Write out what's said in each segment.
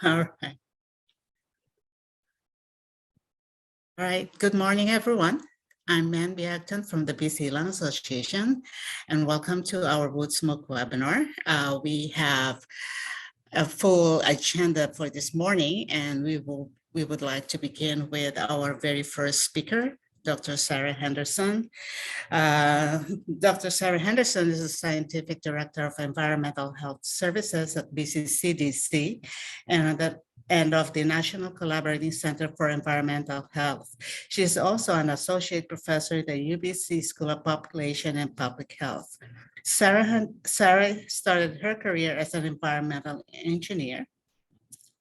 All right. All right. Good morning, everyone. I'm Man Biagtan from the BC Lung Association, and welcome to our Wood Smoke webinar. We have a full agenda for this morning, and we would like to begin with our very first speaker, Dr. Sarah Henderson. Dr. Sarah Henderson is the Scientific Director of Environmental Health Services at BCCDC and of the National Collaborating Center for Environmental Health. She is also an Associate Professor at the UBC School of Population and Public Health. Sarah started her career as an environmental engineer,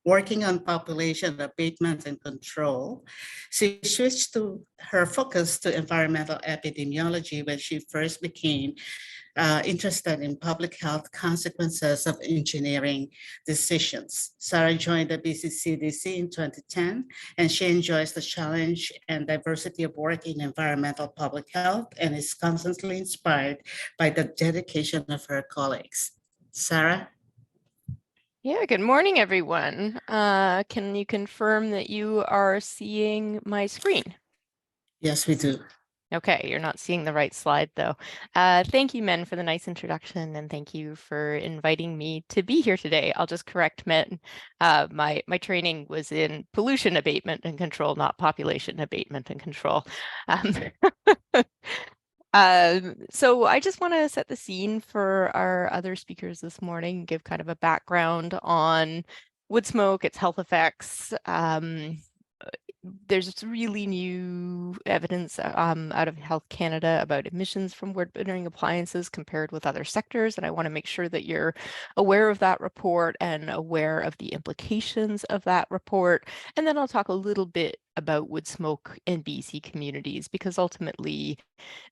working on population abatement and control. She switched to her focus to environmental epidemiology when she first became interested in public health consequences of engineering decisions. Sarah joined the BCCDC in 2010, and she enjoys the challenge and diversity of work in environmental public health and is constantly inspired by the dedication of her colleagues. Sarah? Yeah, good morning, everyone. Can you confirm that you are seeing my screen? Yes, we do. Okay, you're not seeing the right slide, though. Thank you, Men, for the nice introduction, and thank you for inviting me to be here today. I'll just correct Men. My training was in pollution abatement and control, not population abatement and control. So I just want to set the scene for our other speakers this morning, give kind of a background on wood smoke, its health effects. There's really new evidence out of Health Canada about emissions from wood-burning appliances compared with other sectors, and I want to make sure that you're aware of that report and aware of the implications of that report. And then I'll talk a little bit about wood smoke in BC communities, because ultimately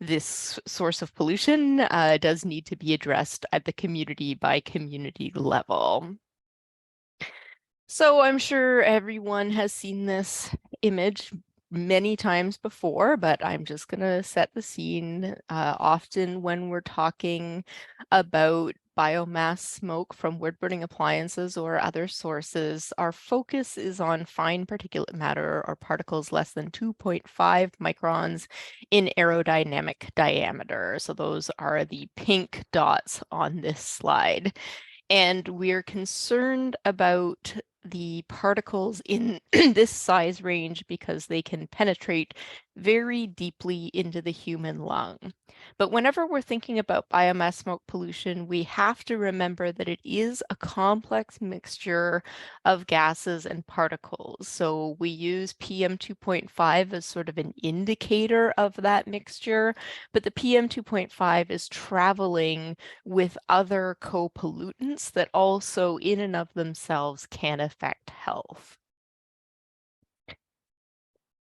this source of pollution does need to be addressed at the community by community level. So I'm sure everyone has seen this image many times before, but I'm just going to set the scene. Often when we're talking about biomass smoke from wood-burning appliances or other sources, our focus is on fine particulate matter or particles less than 2.5 microns in aerodynamic diameter. So those are the pink dots on this slide. And we're concerned about the particles in this size range because they can penetrate very deeply into the human lung. But whenever we're thinking about biomass smoke pollution, we have to remember that it is a complex mixture of gases and particles. So we use PM2.5 as sort of an indicator of that mixture, but the PM2.5 is traveling with other co-pollutants that also in and of themselves can affect health.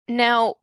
Now,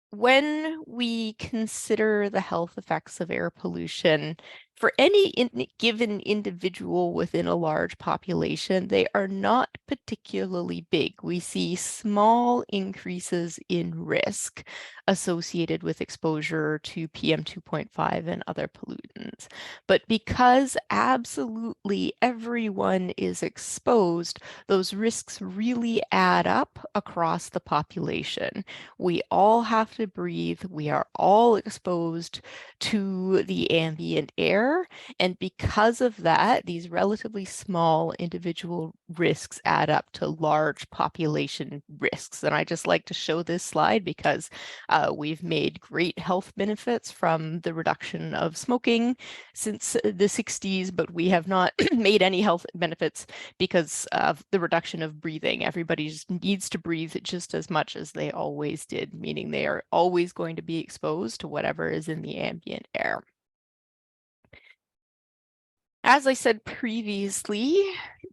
when we consider the health effects of air pollution, for any given individual within a large population, they are not particularly big. We see small increases in risk associated with exposure to PM2.5 and other pollutants. But because absolutely everyone is exposed, those risks really add up across the population. We all have to breathe. We are all exposed to the ambient air. And because of that, these relatively small individual risks add up to large population risks. And I just like to show this slide because we've made great health benefits from the reduction of smoking since the 60s, but we have not made any health benefits because of the reduction of breathing. Everybody just needs to breathe just as much as they always did, meaning they are always going to be exposed to whatever is in the ambient air. As I said previously,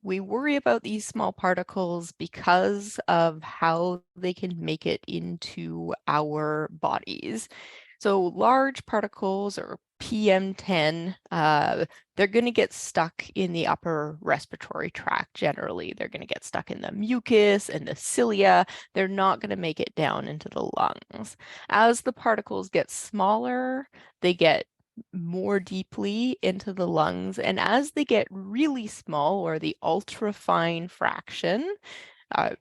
we worry about these small particles because of how they can make it into our bodies. So large particles, or PM10, they're going to get stuck in the upper respiratory tract generally. They're going to get stuck in the mucus and the cilia. They're not going to make it down into the lungs. As the particles get smaller, they get more deeply into the lungs. And as they get really small, or the ultrafine fraction,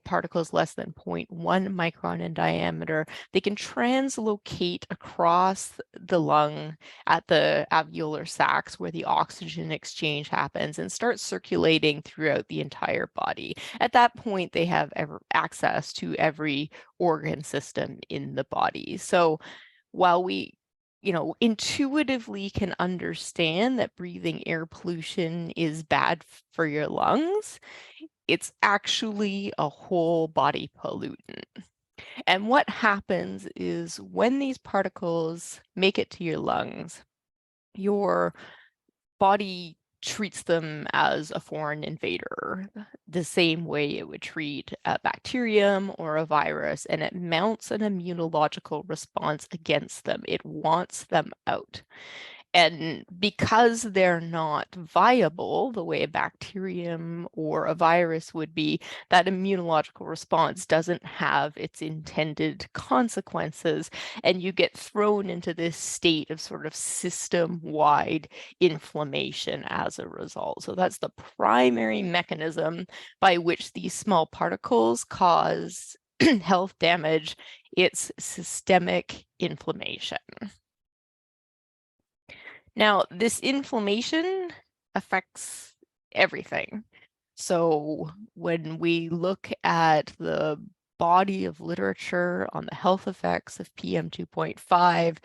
particles less than 0.1 micron in diameter, they can translocate across the lung at the alveolar sacs where the oxygen exchange happens and start circulating throughout the entire body. At that point, they have access to every organ system in the body. So while we intuitively can understand that breathing air pollution is bad for your lungs, it's actually a whole body pollutant. And what happens is when these particles make it to your lungs, your body treats them as a foreign invader, the same way it would treat a bacterium or a virus, and it mounts an immunological response against them. It wants them out. And because they're not viable the way a bacterium or a virus would be, that immunological response doesn't have its intended consequences, and you get thrown into this state of sort of system-wide inflammation as a result. So that's the primary mechanism by which these small particles cause health damage. It's systemic inflammation. Now, this inflammation affects everything. So when we look at the body of literature on the health effects of PM 2.5,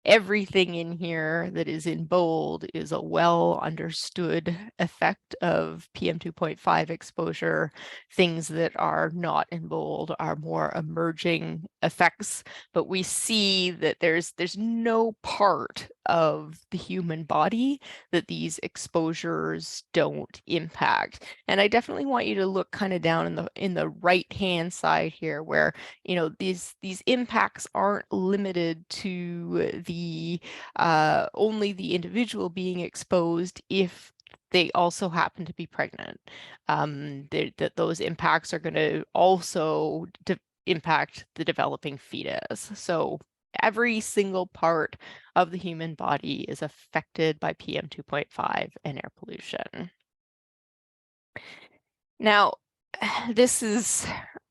everything in here that is in bold is a well understood effect of PM 2.5 exposure. Things that are not in bold are more emerging effects, but we see that there's no part of the human body that these exposures don't impact. And I definitely want you to look kind of down in the right hand side here, where these impacts aren't limited to the only the individual being exposed if they also happen to be pregnant. That those impacts are going to also impact the developing fetus. So every single part of the human body is affected by PM 2.5 and air pollution. Now, this is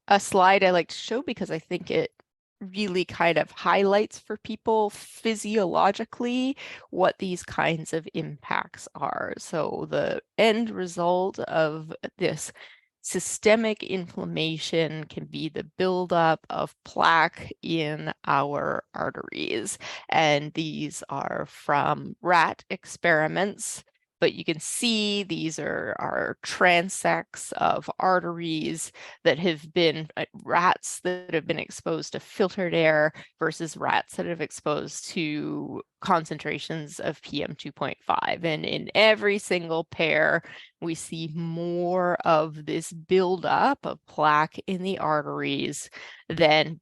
a slide I like to show because I think it really kind of highlights for people physiologically what these kinds of impacts are. So the end result of this systemic inflammation can be the buildup of plaque in our arteries. And these are from rat experiments. But you can see these are transects of arteries that have been rats that have been exposed to filtered air versus rats that have exposed to concentrations of PM 2.5. And in every single pair, we see more of this buildup of plaque in the arteries than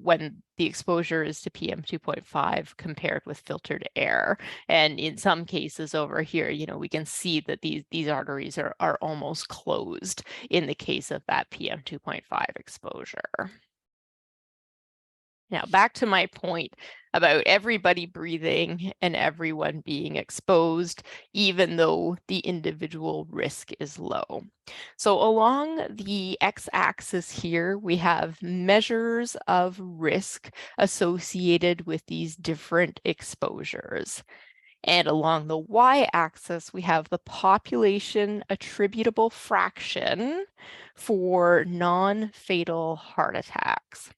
when the exposure is to PM 2.5 compared with filtered air. And in some cases over here, we can see that these arteries are almost closed in the case of that PM 2.5 exposure. Now, back to my point about everybody breathing and everyone being exposed, even though the individual risk is low. So along the x-axis here, we have measures of risk associated with these different exposures. And along the y-axis, we have the population attributable fraction for non-fatal heart attacks.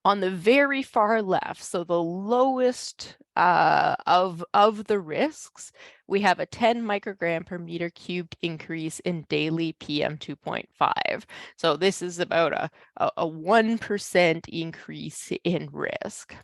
On the very far left, so the lowest of the risks, we have a 10 microgram per meter cubed increase in daily PM 2.5. So this is about a 1% increase in risk.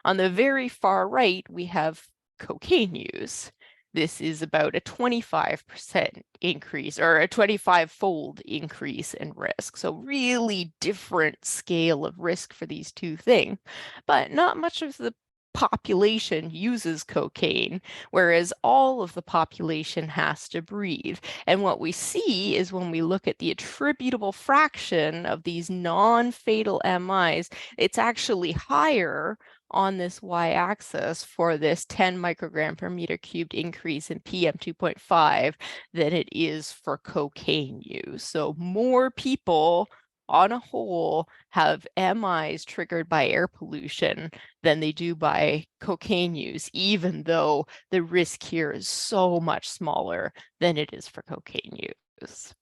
On the very far right, we have cocaine use. This is about a 25% increase, or a 25-fold increase in risk. So really different scale of risk for these two things, but not much of the population uses cocaine, whereas all of the population has to breathe. And what we see is when we look at the attributable fraction of these non-fatal MIs, it's actually higher on this y-axis for this 10 microgram per meter cubed increase in PM 2.5 than it is for cocaine use. So more people on a whole have MIs triggered by air pollution than they do by cocaine use, even though the risk here is so much smaller than it is for cocaine use.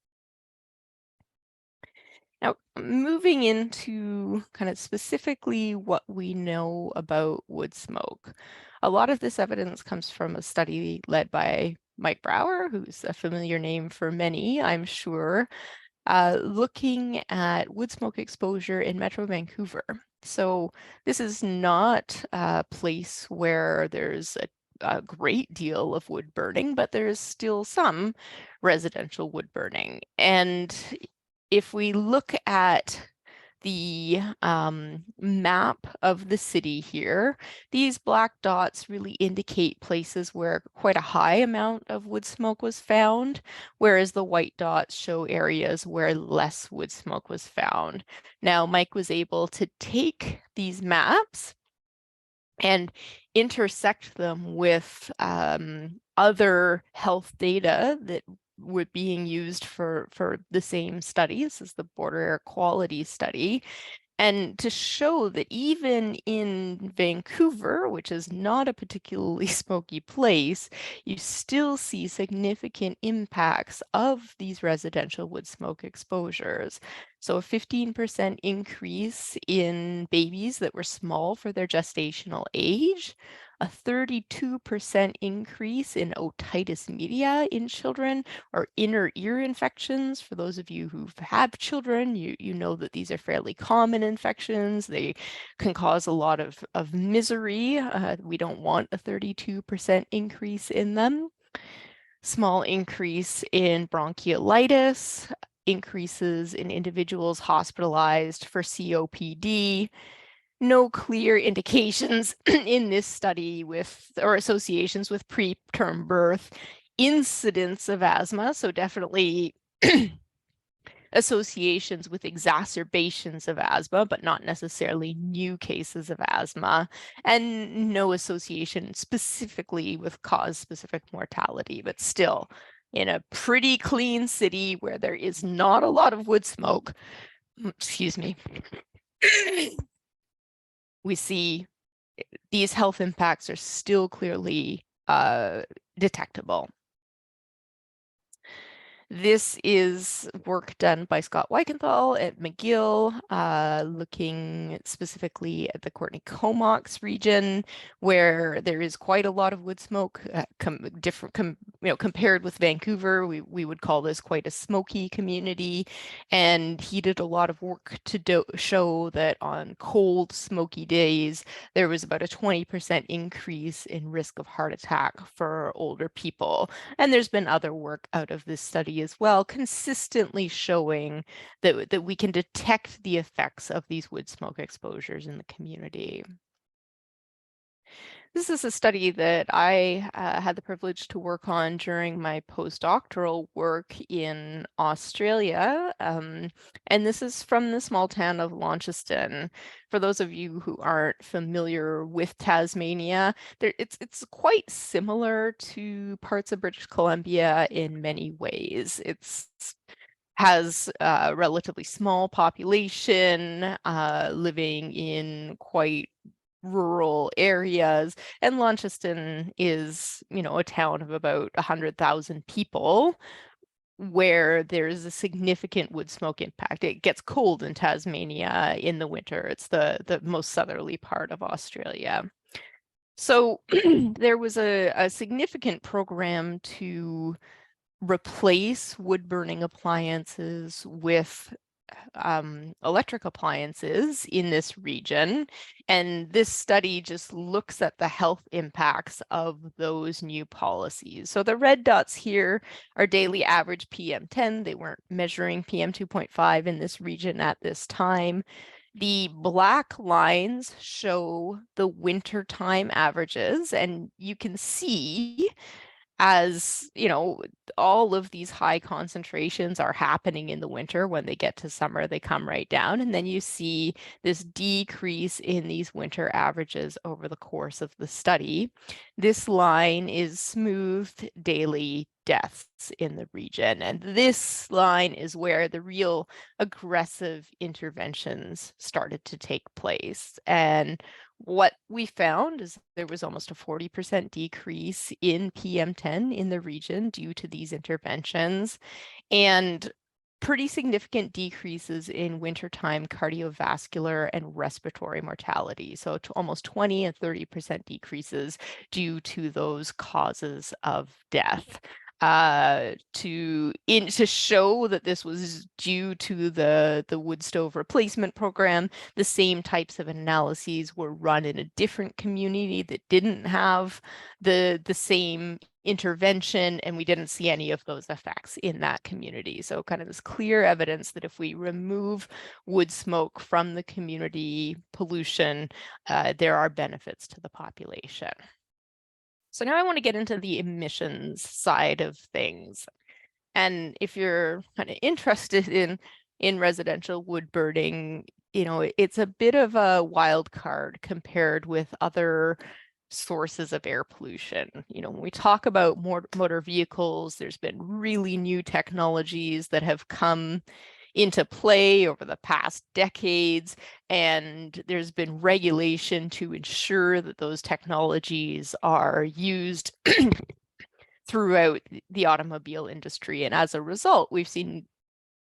Now, moving into kind of specifically what we know about wood smoke. A lot of this evidence comes from a study led by Mike Brower, who's a familiar name for many, I'm sure, looking at wood smoke exposure in Metro Vancouver. So this is not a place where there's a great deal of wood burning, but there's still some residential wood burning. And if we look at the map of the city here, these black dots really indicate places where quite a high amount of wood smoke was found, whereas the white dots show areas where less wood smoke was found. Now, Mike was able to take these maps and intersect them with other health data that were being used for the same study. This is the border air quality study. And to show that even in Vancouver, which is not a particularly smoky place, you still see significant impacts of these residential wood smoke exposures. So a 15% increase in babies that were small for their gestational age, a 32% increase in otitis media in children, or inner ear infections. For those of you who have children, you know that these are fairly common infections. They can cause a lot of misery. We don't want a 32% increase in them. Small increase in bronchiolitis, increases in individuals hospitalized for COPD. No clear indications in this study or associations with preterm birth, incidence of asthma, so definitely associations with exacerbations of asthma, but not necessarily new cases of asthma, and no association specifically with cause-specific mortality, but still, in a pretty clean city where there is not a lot of wood smoke, excuse me, we see these health impacts are still clearly detectable. This is work done by Scott Weikenthal at McGill, looking specifically at the Courtenay-Comox region, where there is quite a lot of wood smoke, compared with Vancouver. We would call this quite a smoky community, and he did a lot of work to show that on cold, smoky days, there was about a 20% increase in risk of heart attack for older people. And there's been other work out of this study as well, consistently showing that we can detect the effects of these wood smoke exposures in the community. This is a study that I had the privilege to work on during my postdoctoral work in Australia. And this is from the small town of Launceston. For those of you who aren't familiar with Tasmania, it's quite similar to parts of British Columbia in many ways. Has a relatively small population, living in quite rural areas, and Launceston is, a town of about 100,000 people, where there's a significant wood smoke impact. It gets cold in Tasmania in the winter. It's the most southerly part of Australia. So there was a significant program to replace wood burning appliances with electric appliances in this region. And this study just looks at the health impacts of those new policies. So the red dots here are daily average PM10. They weren't measuring PM 2.5 in this region at this time. The black lines show the wintertime averages, and you can see as you know, all of these high concentrations are happening in the winter. When they get to summer, they come right down. And then you see this decrease in these winter averages over the course of the study. This line is smoothed daily deaths in the region. And this line is where the real aggressive interventions started to take place. And what we found is there was almost a 40% decrease in PM10 in the region due to these interventions, and pretty significant decreases in wintertime cardiovascular and respiratory mortality. So to almost 20 and 30% decreases due to those causes of death. To show that this was due to the wood stove replacement program, the same types of analyses were run in a different community that didn't have the same intervention, and we didn't see any of those effects in that community. So kind of this clear evidence that if we remove wood smoke from the community pollution, there are benefits to the population. So now I want to get into the emissions side of things. And if you're kind of interested in residential wood burning, you know, it's a bit of a wild card compared with other sources of air pollution. You know, when we talk about motor vehicles, there's been really new technologies that have come into play over the past decades, and there's been regulation to ensure that those technologies are used throughout the automobile industry. And as a result, we've seen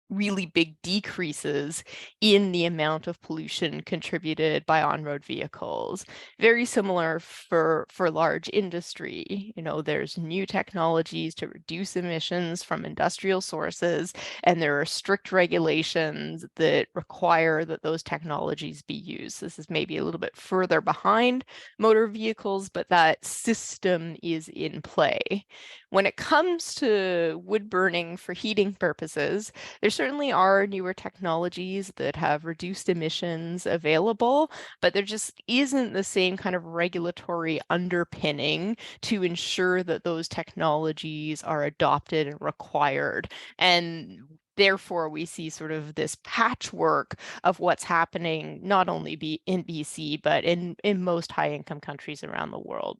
really big decreases in the amount of pollution contributed by on-road vehicles. Very similar for large industry. You know, there's new technologies to reduce emissions from industrial sources, and there are strict regulations that require that those technologies be used. This is maybe a little bit further behind motor vehicles, but that system is in play. When it comes to wood burning for heating purposes, there certainly are newer technologies that have reduced emissions available, but there just isn't the same kind of regulatory underpinning to ensure that those technologies are adopted and required. And therefore, we see sort of this patchwork of what's happening, not only in BC, but in most high-income countries around the world.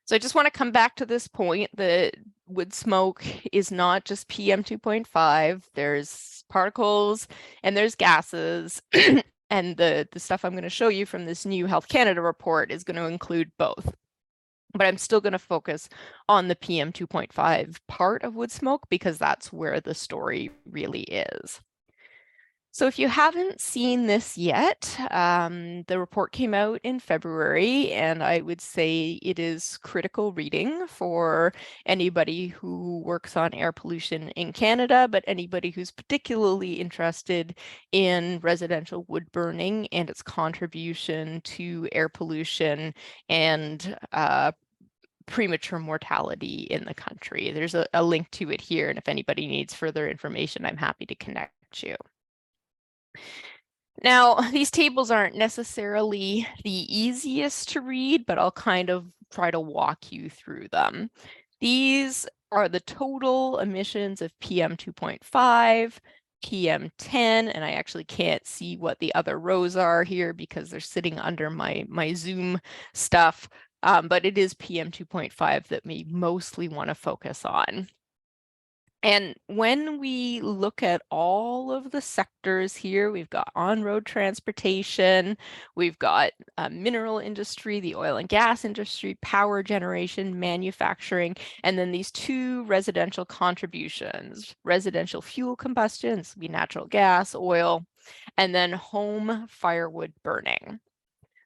So I just want to come back to this point that wood smoke is not just PM 2.5. There's particles and there's gases. And the stuff I'm going to show you from this new Health Canada report is going to include both. But I'm still going to focus on the PM 2.5 part of wood smoke because that's where the story really is. So if you haven't seen this yet, the report came out in February, and I would say it is critical reading for anybody who works on air pollution in Canada, but anybody who's particularly interested in residential wood burning and its contribution to air pollution and premature mortality in the country. There's a link to it here, and if anybody needs further information, I'm happy to connect you. Now, these tables aren't necessarily the easiest to read, but I'll kind of try to walk you through them. These are the total emissions of PM 2.5, PM10, and I actually can't see what the other rows are here because they're sitting under my Zoom stuff, but it is PM 2.5 that we mostly want to focus on. And when we look at all of the sectors here, we've got on-road transportation, we've got mineral industry, the oil and gas industry, power generation, manufacturing, and then these two residential contributions, residential fuel combustion, this would be natural gas, oil, and then home firewood burning.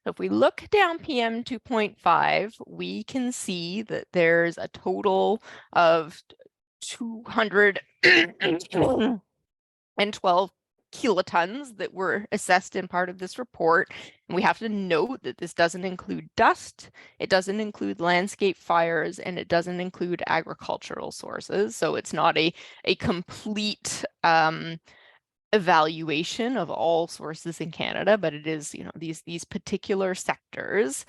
If we look down PM 2.5, we can see that there's a total of 212 kilotons that were assessed in part of this report. And we have to note that this doesn't include dust, it doesn't include landscape fires, and it doesn't include agricultural sources. So it's not a complete evaluation of all sources in Canada, but it is, you know, these particular sectors.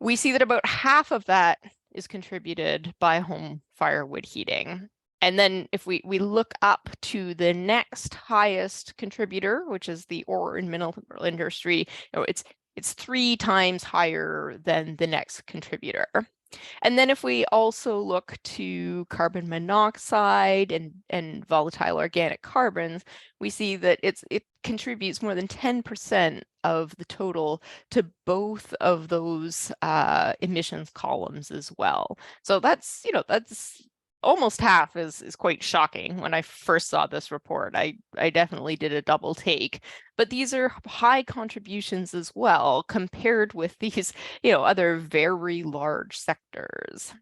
We see that about half of that is contributed by home firewood heating. And then if we look up to the next highest contributor, which is the ore and mineral industry, it's 3 times higher than the next contributor. And then if we also look to carbon monoxide and volatile organic carbons, we see that it contributes more than 10% of the total to both of those emissions columns as well. So that's almost half is quite shocking. When I first saw this report, I definitely did a double take. But these are high contributions as well compared with these, other very large sectors.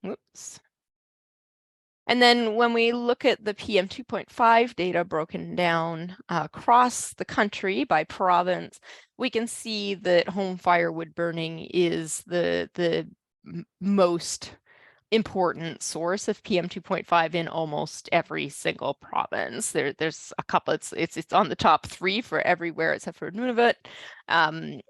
Whoops. And then when we look at the PM 2.5 data broken down across the country by province, we can see that home firewood burning is the most important source of PM 2.5 in almost every single province. There's a couple, it's on the top 3 for everywhere except for Nunavut. And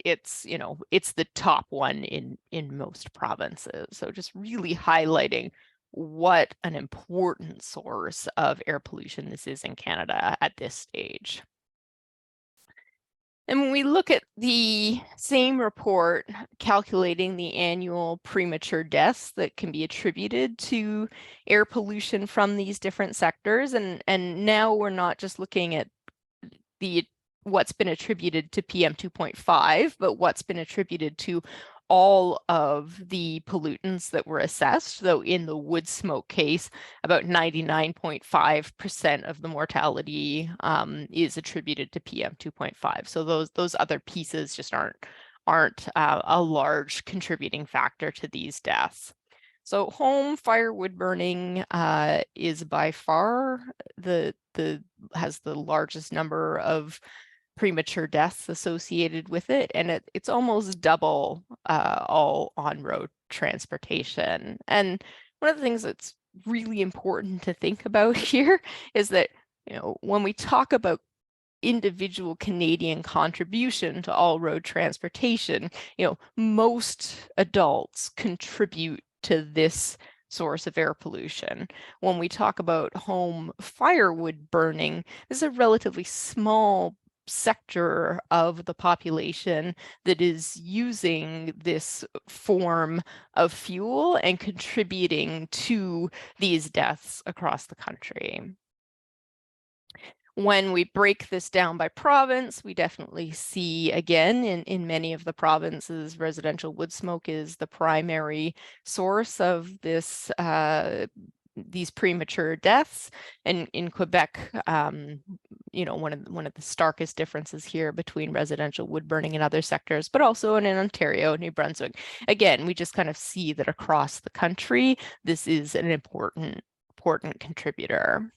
it's the top one in most provinces. So just really highlighting what an important source of air pollution this is in Canada at this stage. And when we look at the same report calculating the annual premature deaths that can be attributed to air pollution from these different sectors, and now we're not just looking at what's been attributed to PM 2.5, but what's been attributed to all of the pollutants that were assessed. Though in the wood smoke case, about 99.5% of the mortality is attributed to PM 2.5. So those other pieces just aren't a large contributing factor to these deaths. So home firewood burning is by far has the largest number of premature deaths associated with it, and it's almost double all on-road transportation. And one of the things that's really important to think about here is that when we talk about individual Canadian contribution to all road transportation, most adults contribute to this source of air pollution. When we talk about home firewood burning, this is a relatively small sector of the population that is using this form of fuel and contributing to these deaths across the country. When we break this down by province, we definitely see, again, in many of the provinces, residential wood smoke is the primary source of this these premature deaths. And in Quebec, one of the starkest differences here between residential wood burning and other sectors, but also in Ontario, New Brunswick. Again, we just kind of see that across the country, this is an important contributor.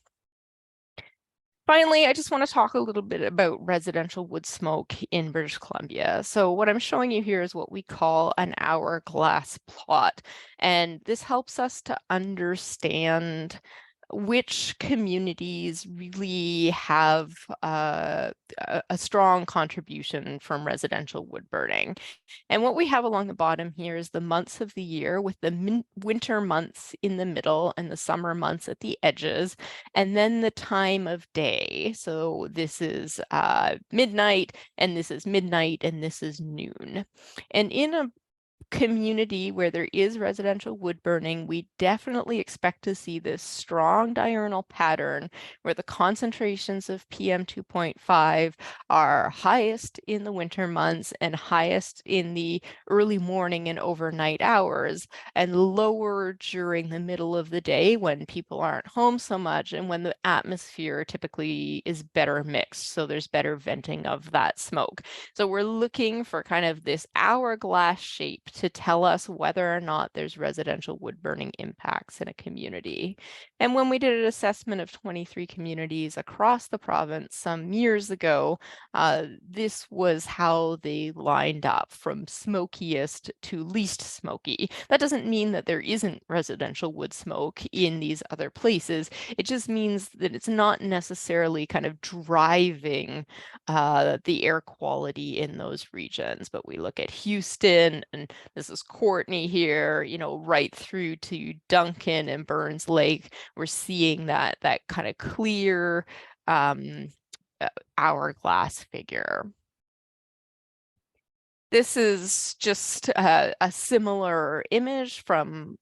Finally, I just want to talk a little bit about residential wood smoke in British Columbia. So what I'm showing you here is what we call an hourglass plot. And this helps us to understand which communities really have a strong contribution from residential wood burning. And what we have along the bottom here is the months of the year, with the winter months in the middle and the summer months at the edges, and then the time of day. So this is midnight, and this is midnight, and this is noon. And in a community where there is residential wood burning, we definitely expect to see this strong diurnal pattern where the concentrations of PM 2.5 are highest in the winter months and highest in the early morning and overnight hours, and lower during the middle of the day when people aren't home so much and when the atmosphere typically is better mixed. So there's better venting of that smoke. So we're looking for kind of this hourglass shape to tell us whether or not there's residential wood burning impacts in a community. And when we did an assessment of 23 communities across the province some years ago, this was how they lined up from smokiest to least smoky. That doesn't mean that there isn't residential wood smoke in these other places. It just means that it's not necessarily kind of driving the air quality in those regions. But we look at Houston and This is Courtney here, right through to Duncan and Burns Lake. We're seeing that kind of clear hourglass figure. This is just a similar image from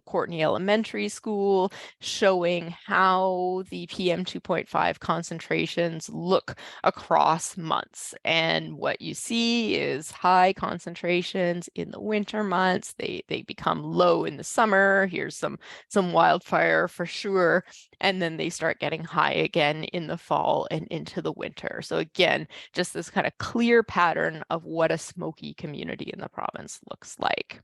Courtney Elementary School, showing how the PM 2.5 concentrations look across months. And what you see is high concentrations in the winter months. They become low in the summer. Here's some wildfire for sure. And then they start getting high again in the fall and into the winter. So again, just this kind of clear pattern of what a smoky community in the province looks like.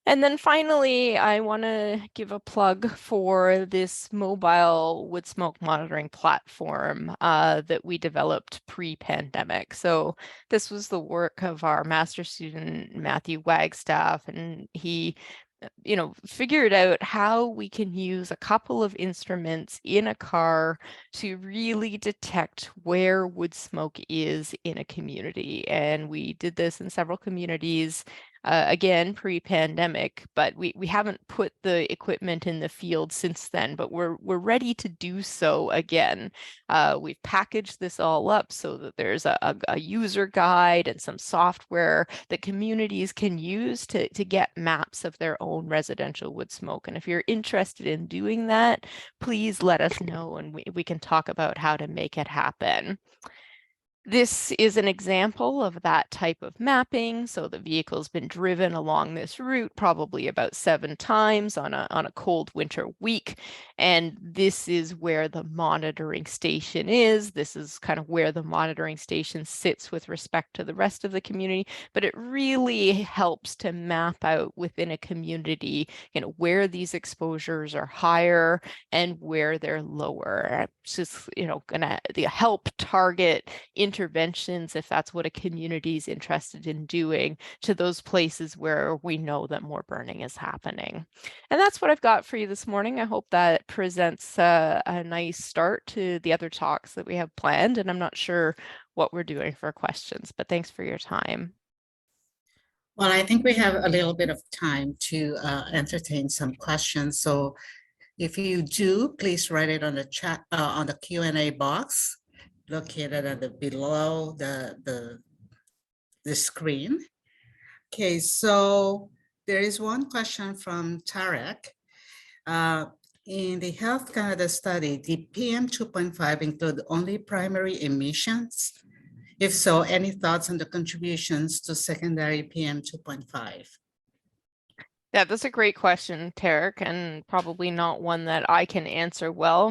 And then finally, I want to give a plug for this mobile wood smoke monitoring platform that we developed pre-pandemic. So this was the work of our master's student, Matthew Wagstaff, and he figured out how we can use a couple of instruments in a car to really detect where wood smoke is in a community. And we did this in several communities, again, pre-pandemic, but we haven't put the equipment in the field since then, but we're ready to do so again. We've packaged this all up so that there's a user guide and some software that communities can use to get maps of their own residential wood smoke. And if you're interested in doing that, please let us know and we can talk about how to make it happen. This is an example of that type of mapping. So the vehicle's been driven along this route probably about 7 times on a cold winter week. And this is where the monitoring station is. This is kind of where the monitoring station sits with respect to the rest of the community. But it really helps to map out within a community, where these exposures are higher and where they're lower. It's just, gonna help target interventions, if that's what a community is interested in doing, to those places where we know that more burning is happening. And that's what I've got for you this morning. I hope that presents a nice start to the other talks that we have planned. And I'm not sure what we're doing for questions, but thanks for your time. Well, I think we have a little bit of time to entertain some questions. So if you do, please write it on the chat, on the Q&A box located at the below the screen. Okay, so there is one question from Tarek. In the Health Canada study, did PM 2.5 include only primary emissions? If so, any thoughts on the contributions to secondary PM 2.5? Yeah, that's a great question, Tarek, and probably not one that I can answer well.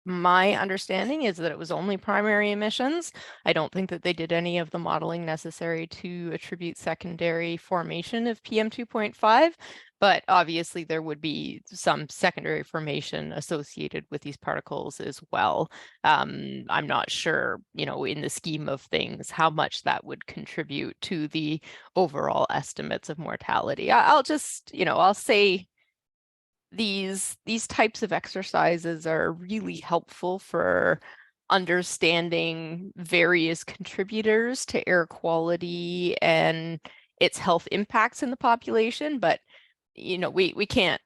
My understanding is that it was only primary emissions. I don't think that they did any of the modeling necessary to attribute secondary formation of PM 2.5, but obviously there would be some secondary formation associated with these particles as well. I'm not sure, in the scheme of things, how much that would contribute to the overall estimates of mortality. I'll just, I'll say these types of exercises are really helpful for understanding various contributors to air quality and its health impacts in the population, but we can't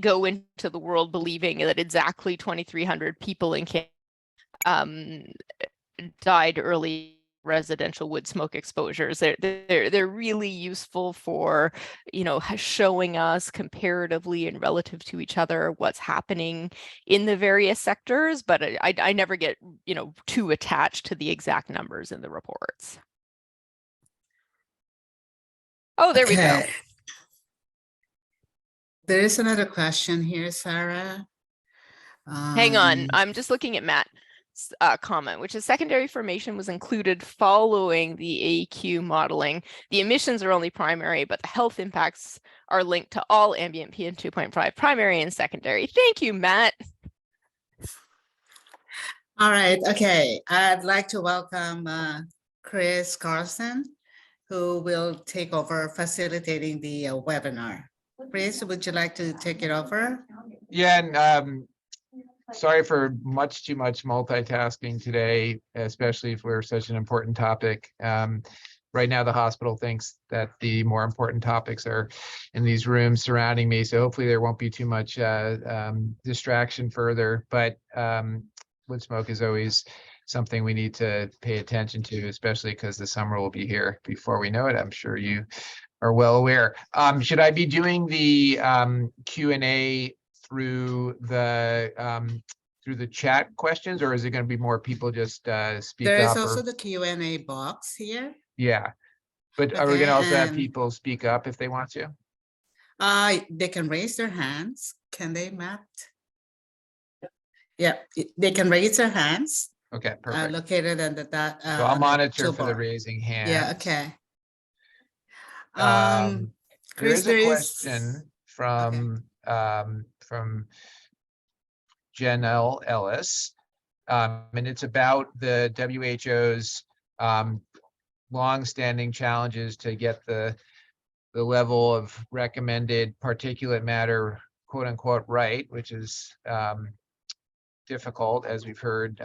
go into the world believing that exactly 2,300 people in Canada died early residential wood smoke exposures. They're really useful for showing us comparatively and relative to each other what's happening in the various sectors, but I never get too attached to the exact numbers in the reports. Oh, there we go. There is another question here, Sarah. Hang on, I'm just looking at Matt's comment, which is secondary formation was included following the AQ modeling. The emissions are only primary, but the health impacts are linked to all ambient PM 2.5, primary and secondary. Thank you, Matt. All right, okay. I'd like to welcome Chris Carlsten, who will take over facilitating the webinar. Chris, would you like to take it over? Yeah, and sorry for too much multitasking today, especially for such an important topic. right now the hospital thinks that the more important topics are in these rooms surrounding me. So hopefully there won't be too much distraction further. But wood smoke is always something we need to pay attention to, especially because the summer will be here before we know it. I'm sure you are well aware. Should I be doing the Q&A through the chat questions, or is it going to be more people just speak There is up? also Or, the Q&A box here. yeah, but are we Okay, going to also have and people speak up if they want to? they can raise their hands. Can they, Matt? Yeah, they can raise their hands. Okay, perfect. Located under that. So I'll monitor for the toolbar. raising hand. Yeah. Okay. There Chris, is a question from Janelle Ellis, and it's about the WHO's long-standing challenges to get the level of recommended particulate matter, quote unquote, right, which is difficult, as we've heard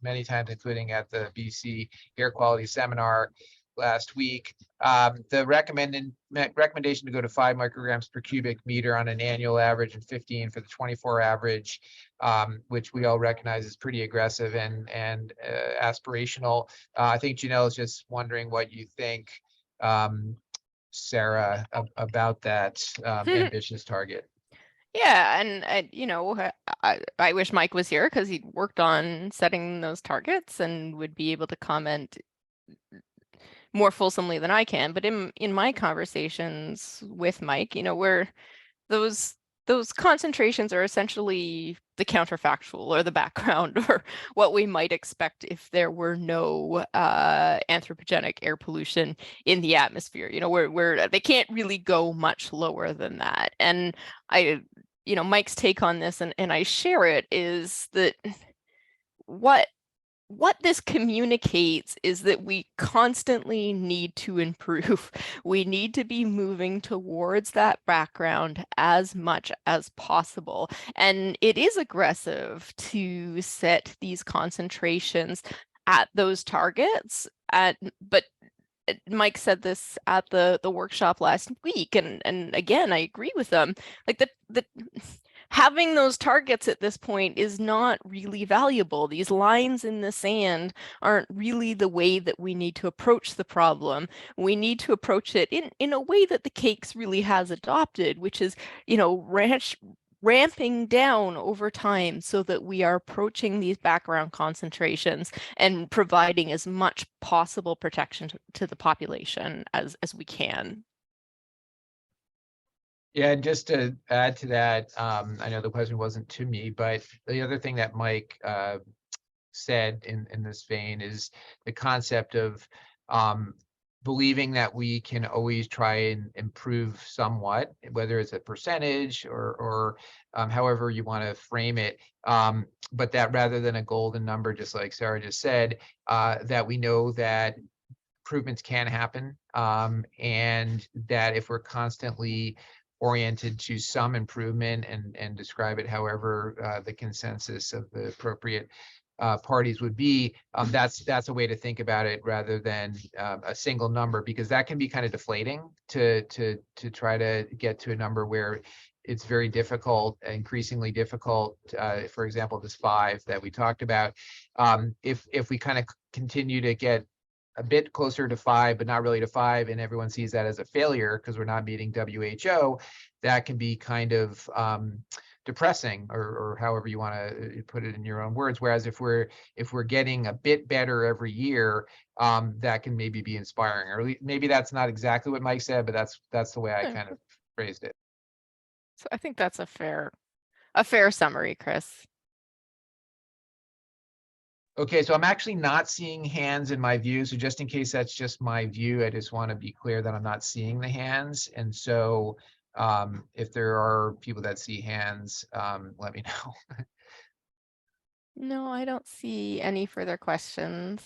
many times, including at the BC Air Quality Seminar last week. The recommendation to go to 5 micrograms per cubic meter on an annual average and 15 for the 24 average, which we all recognize is pretty aggressive and aspirational. I think Janelle is just wondering what you think, Sarah, about that ambitious target. Yeah, and I wish Mike was here because he'd worked on setting those targets and would be able to comment more fulsomely than I can. But in my conversations with Mike, where those concentrations are essentially the counterfactual or the background or what we might expect if there were no anthropogenic air pollution in the atmosphere, where they can't really go much lower than that. And Mike's take on this, and I share it, is that what this communicates is that we constantly need to improve. We need to be moving towards that background as much as possible. And it is aggressive to set these concentrations at those targets, but Mike said this at the workshop last week, and again, I agree with them. Like the having those targets at this point is not really valuable. These lines in the sand aren't really the way that we need to approach the problem. We need to approach it in a way that the cakes really has adopted, which is, ramping down over time so that we are approaching these background concentrations and providing as much possible protection to the population as we can. Yeah, and just to add to that, I know the question wasn't to me, but the other thing that Mike said in this vein is the concept of believing that we can always try and improve somewhat, whether it's a percentage or however you want to frame it, but that rather than a golden number, just like Sarah just said, that we know that improvements can happen, and that if we're constantly oriented to some improvement and describe it however the consensus of the appropriate parties would be, that's a way to think about it rather than a single number, because that can be kind of deflating to try to get to a number where it's very difficult, increasingly difficult. For example, this 5 that we talked about, if we kind of continue to get a bit closer to 5, but not really to 5, and everyone sees that as a failure because we're not meeting WHO, that can be kind of depressing, or however you want to put it in your own words. Whereas if we're getting a bit better every year, that can maybe be inspiring. Or maybe that's not exactly what Mike said, but that's the way I kind of phrased it. So I think that's a fair summary, Chris. Okay, so I'm actually not seeing hands in my view. So just in case that's just my view, I just want to be clear that I'm not seeing the hands. And so if there are people that see hands, let me know. No, I don't see any further questions.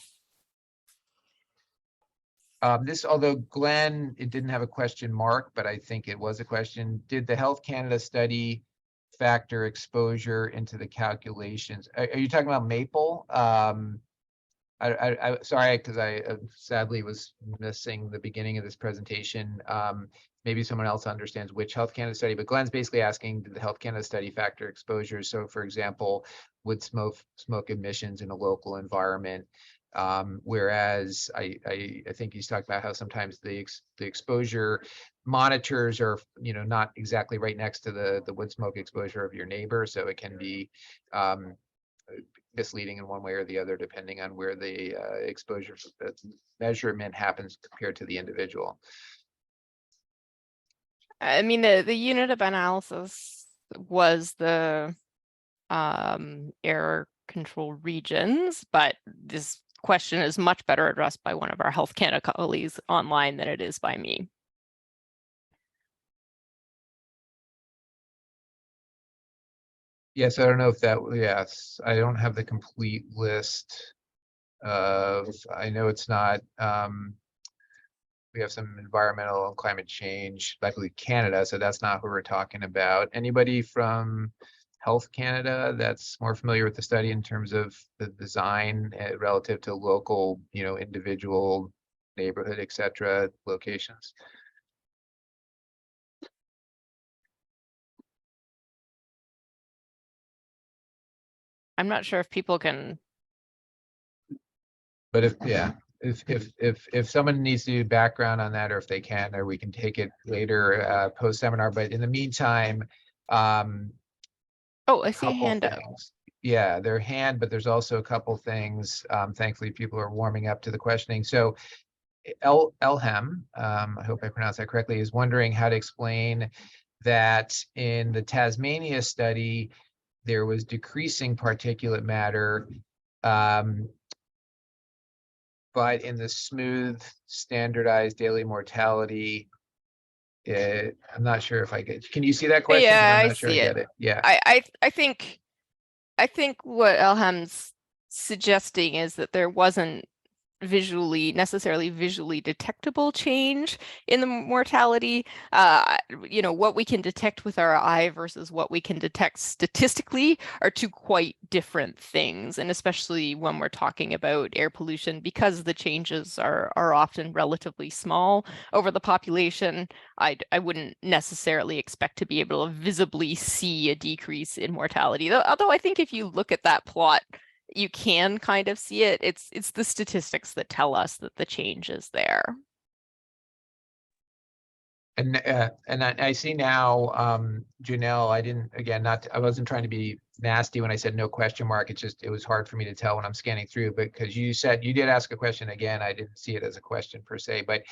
Although Glenn, it didn't have a question mark, but I think it was a question. Did the Health Canada study factor exposure into the calculations? Are you talking about maple? Sorry, because I sadly was missing the beginning of this presentation. Maybe someone else understands which Health Canada study, but Glenn's basically asking, did the Health Canada study factor exposure? So for example, would smoke emissions in a local environment? Whereas I think he's talked about how sometimes the exposure monitors are, not exactly right next to the wood smoke exposure of your neighbor. So it can be misleading in one way or the other, depending on where the exposure measurement happens compared to the individual. I mean, the unit of analysis was the air control regions, but this question is much better addressed by one of our Health Canada colleagues online than it is by me. Yes, I don't know if that, yes, I don't have the complete list of, I know it's not, we have some environmental and climate change, likely Canada, so that's not who we're talking about. Anybody from Health Canada that's more familiar with the study in terms of the design relative to local, individual neighborhood, et cetera, locations? I'm not sure if people can. But if someone needs to do background on that, or if they can, or we can take it later post seminar. But in the meantime, Oh, I see a hand up. Yeah, their hand, but there's also a couple things. Thankfully, people are warming up to the questioning. So Elham, I hope I pronounced that correctly, is wondering how to explain that in the Tasmania study, there was decreasing particulate matter, but in the smooth, standardized daily mortality, I'm not sure if I get. Can you see that question? Yeah, I'm I not sure see I it. get it. Yeah. I think what Elham's suggesting is that there wasn't necessarily visually detectable change in the mortality. What we can detect with our eye versus what we can detect statistically are two quite different things. And especially when we're talking about air pollution, because the changes are often relatively small over the population, I wouldn't necessarily expect to be able to visibly see a decrease in mortality. Although I think if you look at that plot, you can kind of see it. It's the statistics that tell us that the change is there. And I see now, Janelle, I wasn't trying to be nasty when I said no question mark. It was hard for me to tell when I'm scanning through, but because you said you did ask a question again, I didn't see it as a question per se, but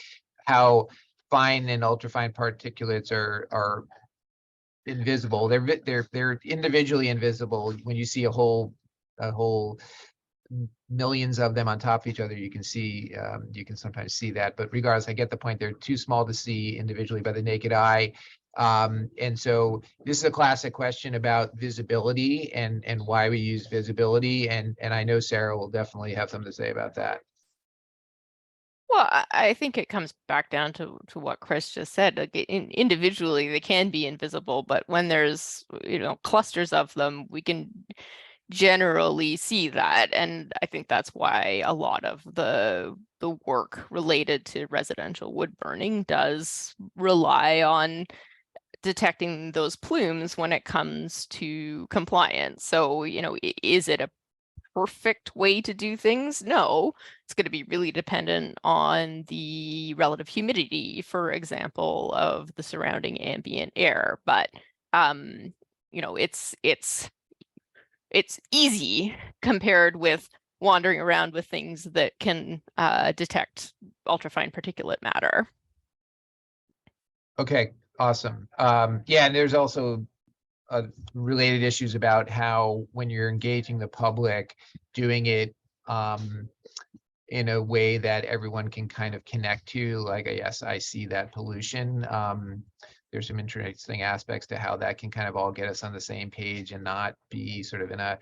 how fine and ultrafine particulates are invisible. They're individually invisible. When you see a whole millions of them on top of each other, you can sometimes see that. But regardless, I get the point. They're too small to see individually by the naked eye. And so this is a classic question about visibility and why we use visibility. And I know Sarah will definitely have something to say about that. Well, I think it comes back down to what Chris just said. Like individually, they can be invisible, but when there's clusters of them, we can generally see that. And I think that's why a lot of the work related to residential wood burning does rely on detecting those plumes when it comes to compliance. So, is it a perfect way to do things? No, it's going to be really dependent on the relative humidity, for example, of the surrounding ambient air. But it's easy compared with wandering around with things that can detect ultrafine particulate matter. Okay, awesome. Yeah, and there's also related issues about how when you're engaging the public, doing it in a way that everyone can kind of connect to, like, yes, I see that pollution. There's some interesting aspects to how that can kind of all get us on the same page and not be sort of in a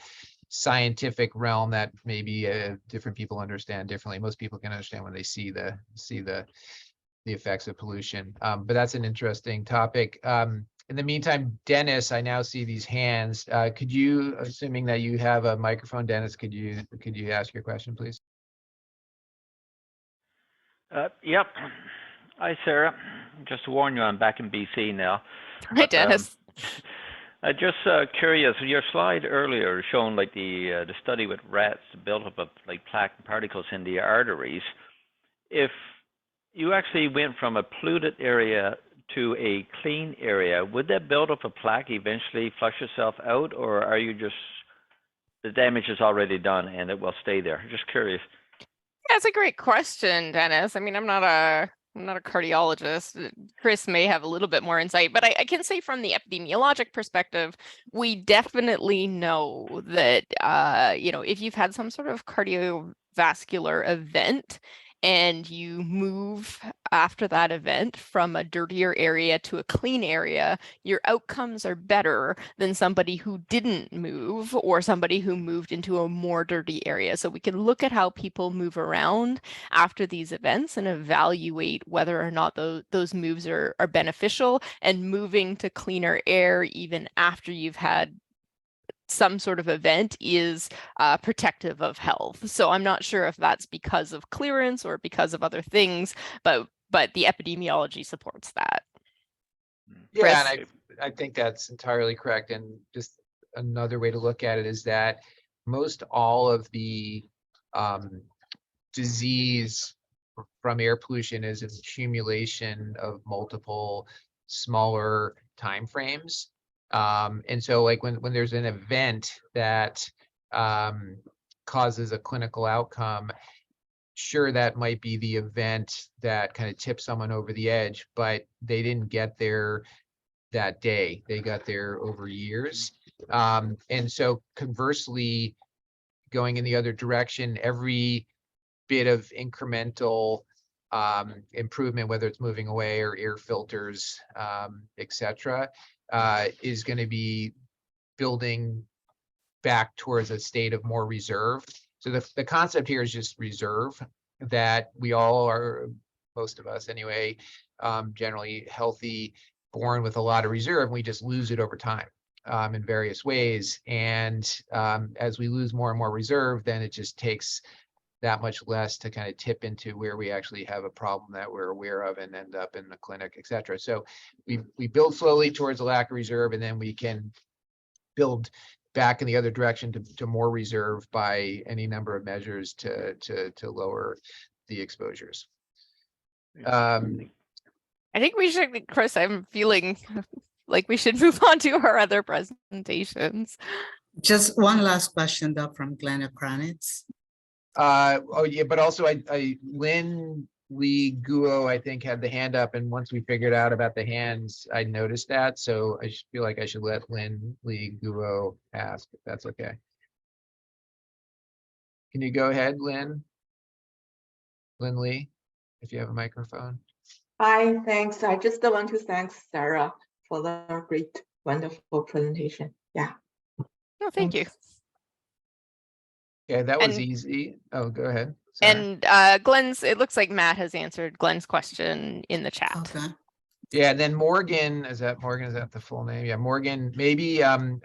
scientific realm that maybe different people understand differently. Most people can understand when they see the effects of pollution. But that's an interesting topic. In the meantime, Dennis, I now see these hands. Could you, assuming that you have a microphone, Dennis, could you ask your question, please? Yep. Hi, Sarah. Just to warn you, I'm back in BC now. Hi, Dennis. Just curious, your slide earlier showing like the study with rats, the buildup of like plaque and particles in the arteries. If you actually went from a polluted area to a clean area, would that buildup of plaque eventually flush itself out, or are you just the damage is already done and it will stay there? Just curious. That's a great question, Dennis. I mean, I'm not a cardiologist. Chris may have a little bit more insight, but I can say from the epidemiologic perspective, we definitely know that if you've had some sort of cardiovascular event and you move after that event from a dirtier area to a clean area, your outcomes are better than somebody who didn't move or somebody who moved into a more dirty area. So we can look at how people move around after these events and evaluate whether or not those moves are beneficial, and moving to cleaner air even after you've had some sort of event is protective of health. So I'm not sure if that's because of clearance or because of other things, but the epidemiology supports that. Yeah, Chris? and I think that's entirely correct. And just another way to look at it is that most all of the disease from air pollution is an accumulation of multiple smaller time frames. And so like when there's an event that causes a clinical outcome, sure, that might be the event that kind of tips someone over the edge, but they didn't get there that day. They got there over years. And so conversely, going in the other direction, every bit of incremental improvement, whether it's moving away or air filters, etc., is going to be building back towards a state of more reserve. So the concept here is just reserve, that we all are, most of us anyway, generally healthy, born with a lot of reserve, and we just lose it over time in various ways. And as we lose more and more reserve, then it just takes that much less to kind of tip into where we actually have a problem that we're aware of and end up in the clinic, et cetera. So we build slowly towards a lack of reserve, and then we can build back in the other direction to more reserve by any number of measures to lower the exposures. I think we should, Chris, I'm feeling like we should move on to our other presentations. Just one last question though from Glenn Kranitz. Oh yeah, but also Lynn Lee Guo, I think, had the hand up, and once we figured out about the hands, I noticed that. So I feel like I should let Lynn Lee Guo ask, if that's okay. Can you go ahead, Lynn? Lynn Lee, if you have a microphone. Hi, thanks. I just want to thank Sarah for the great, wonderful presentation. Yeah. No, thank you. Yeah, that was easy. Oh, go ahead. Sorry. And Glenn's, it looks like Matt has answered Glenn's question in the chat. Okay. Yeah, and then Morgan, is that the full name? Yeah, Morgan, maybe I'm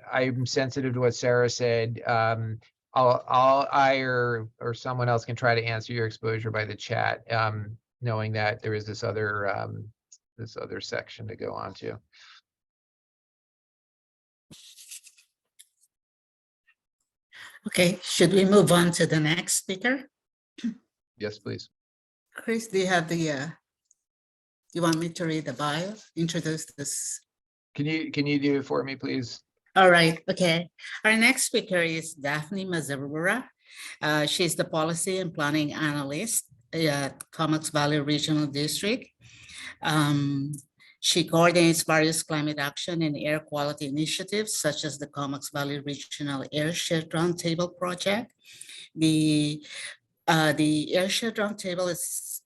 sensitive to what Sarah said. I or someone else can try to answer your exposure by the chat, knowing that there is this other section to go on to. Okay, should we move on to the next speaker? Yes, please. Chris, do you have the, you want me to read the bio, introduce this? Can you do it for me, please? All right, okay. Our next speaker is Daphne Mazarura. She's the policy and planning analyst at Comox Valley Regional District. She coordinates various climate action and air quality initiatives, such as the Comox Valley Regional Airshed Roundtable project. The Airshed Roundtable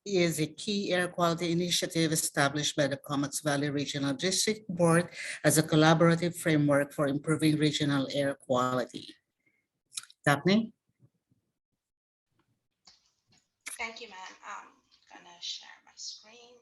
is a key air quality initiative established by the Comox Valley Regional District Board as a collaborative framework for improving regional air quality. Daphne? Thank you, ma'am. I'm gonna share my screen.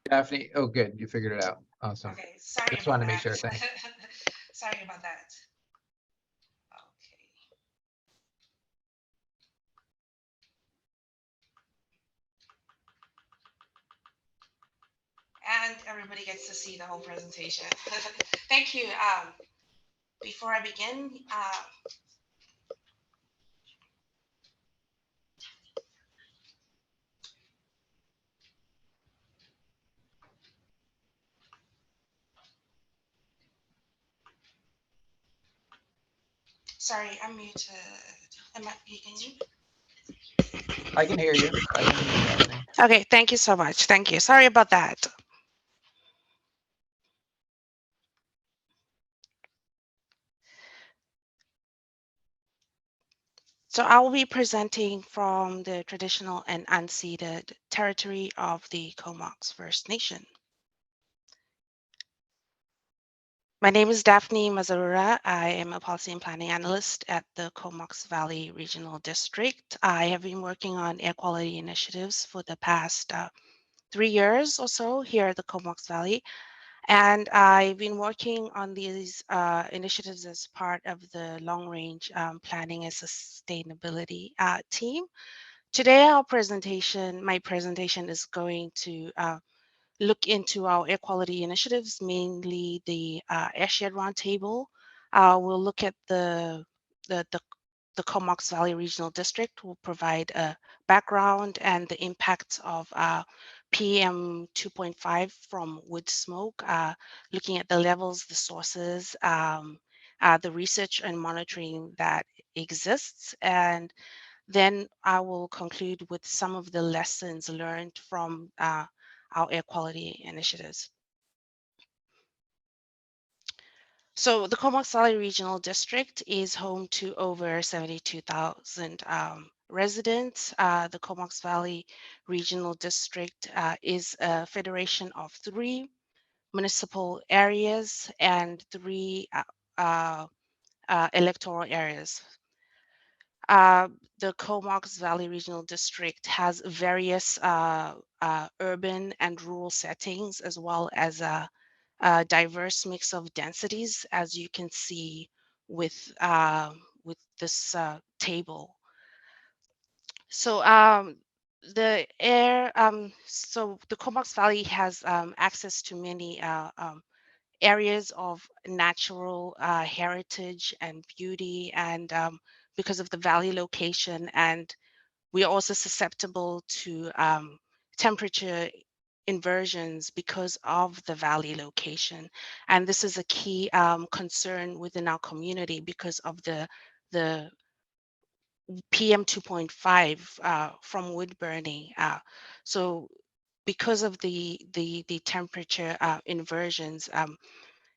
Daphne, oh, good, you figured it out. Awesome. Okay, sorry Just about wanted to make that. sure. Thanks. Sorry about that. Okay. And everybody gets to see the whole presentation. Thank you. Before I begin, sorry, I'm muted. You can hear me? I can hear you. I can hear you, Daphne. Okay, thank you so much. Thank you. Sorry about that. So I will be presenting from the traditional and unceded territory of the Comox First Nation. My name is Daphne Mazarura. I am a policy and planning analyst at the Comox Valley Regional District. I have been working on air quality initiatives for the past 3 years or so here at the Comox Valley. And I've been working on these initiatives as part of the long range planning and sustainability team. Today, my presentation is going to look into our air quality initiatives, mainly the Airshed Roundtable. We'll look at the Comox Valley Regional District. Will provide a background and the impacts of PM 2.5 from wood smoke, looking at the levels, the sources, the research and monitoring that exists. And then I will conclude with some of the lessons learned from our air quality initiatives. So the Comox Valley Regional District is home to over 72,000 residents. The Comox Valley Regional District is a federation of 3 municipal areas and 3 electoral areas. The Comox Valley Regional District has various urban and rural settings, as well as a diverse mix of densities, as you can see with this table. So the Comox Valley has access to many areas of natural heritage and beauty, and because of the valley location, and we are also susceptible to temperature inversions because of the valley location. And this is a key concern within our community because of the PM 2.5 from wood burning. So because of the temperature inversions,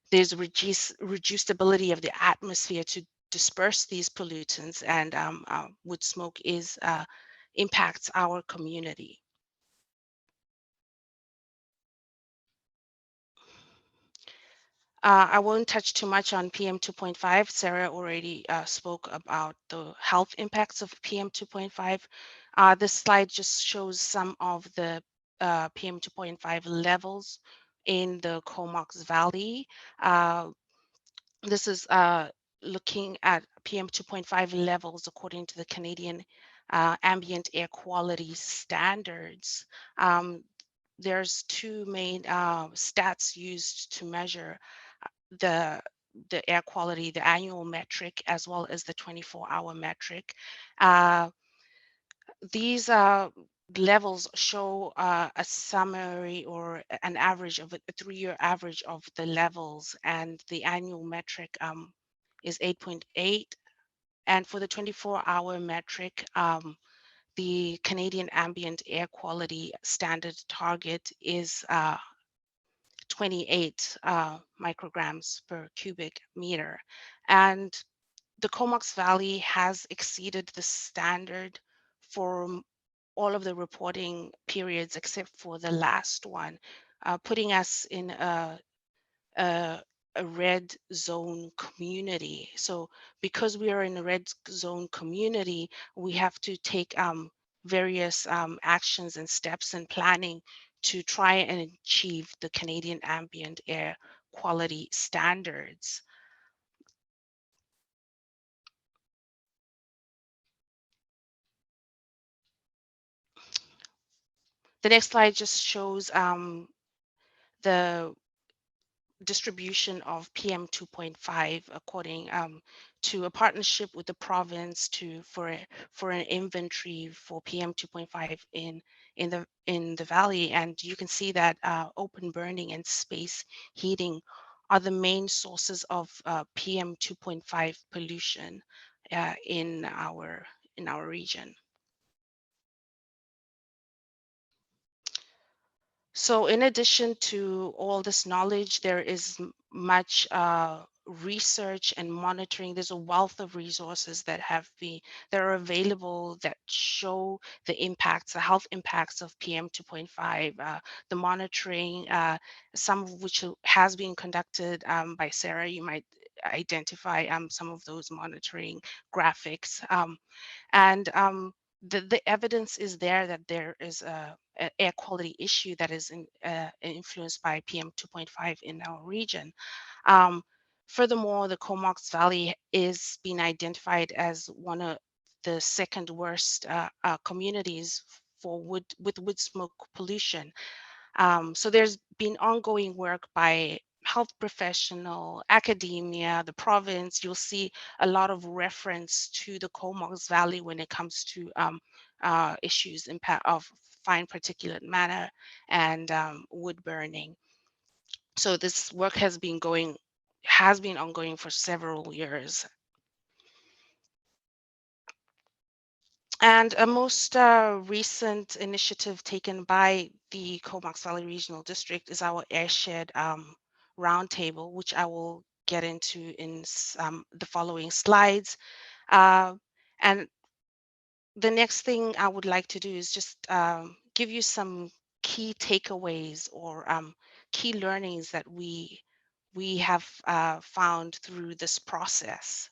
there's reduced ability of the atmosphere to disperse these pollutants, and wood smoke impacts our community. I won't touch too much on PM 2.5. Sarah already spoke about the health impacts of PM 2.5. This slide just shows some of the PM 2.5 levels in the Comox Valley. This is looking at PM 2.5 levels according to the Canadian ambient air quality standards. There's 2 main stats used to measure the air quality, the annual metric, as well as the 24-hour metric. These levels show a summary or an average of a 3-year average of the levels, and the annual metric is 8.8. And for the 24-hour metric, the Canadian ambient air quality standard target is 28 micrograms per cubic meter. And the Comox Valley has exceeded the standard for all of the reporting periods except for the last one, putting us in a red zone community. So because we are in a red zone community, we have to take various actions and steps and planning to try and achieve the Canadian ambient air quality standards. The next slide just shows the distribution of PM 2.5 according to a partnership with the province for an inventory for PM 2.5 in the valley. And you can see that open burning and space heating are the main sources of PM 2.5 pollution in our region. So in addition to all this knowledge, there is much research and monitoring. There's a wealth of resources that are available that show the impacts, the health impacts of PM 2.5, the monitoring, some of which has been conducted by Sarah. You might identify some of those monitoring graphics. The evidence is there that there is an air quality issue that is influenced by PM 2.5 in our region. Furthermore, the Comox Valley is being identified as one of the second worst communities with wood smoke pollution. So there's been ongoing work by health professional, academia, the province. You'll see a lot of reference to the Comox Valley when it comes to issues impact of fine particulate matter and wood burning. So this work has been ongoing for several years. And a most recent initiative taken by the Comox Valley Regional District is our airshed roundtable, which I will get into in the following slides. And the next thing I would like to do is just give you some key takeaways or key learnings that we have found through this process.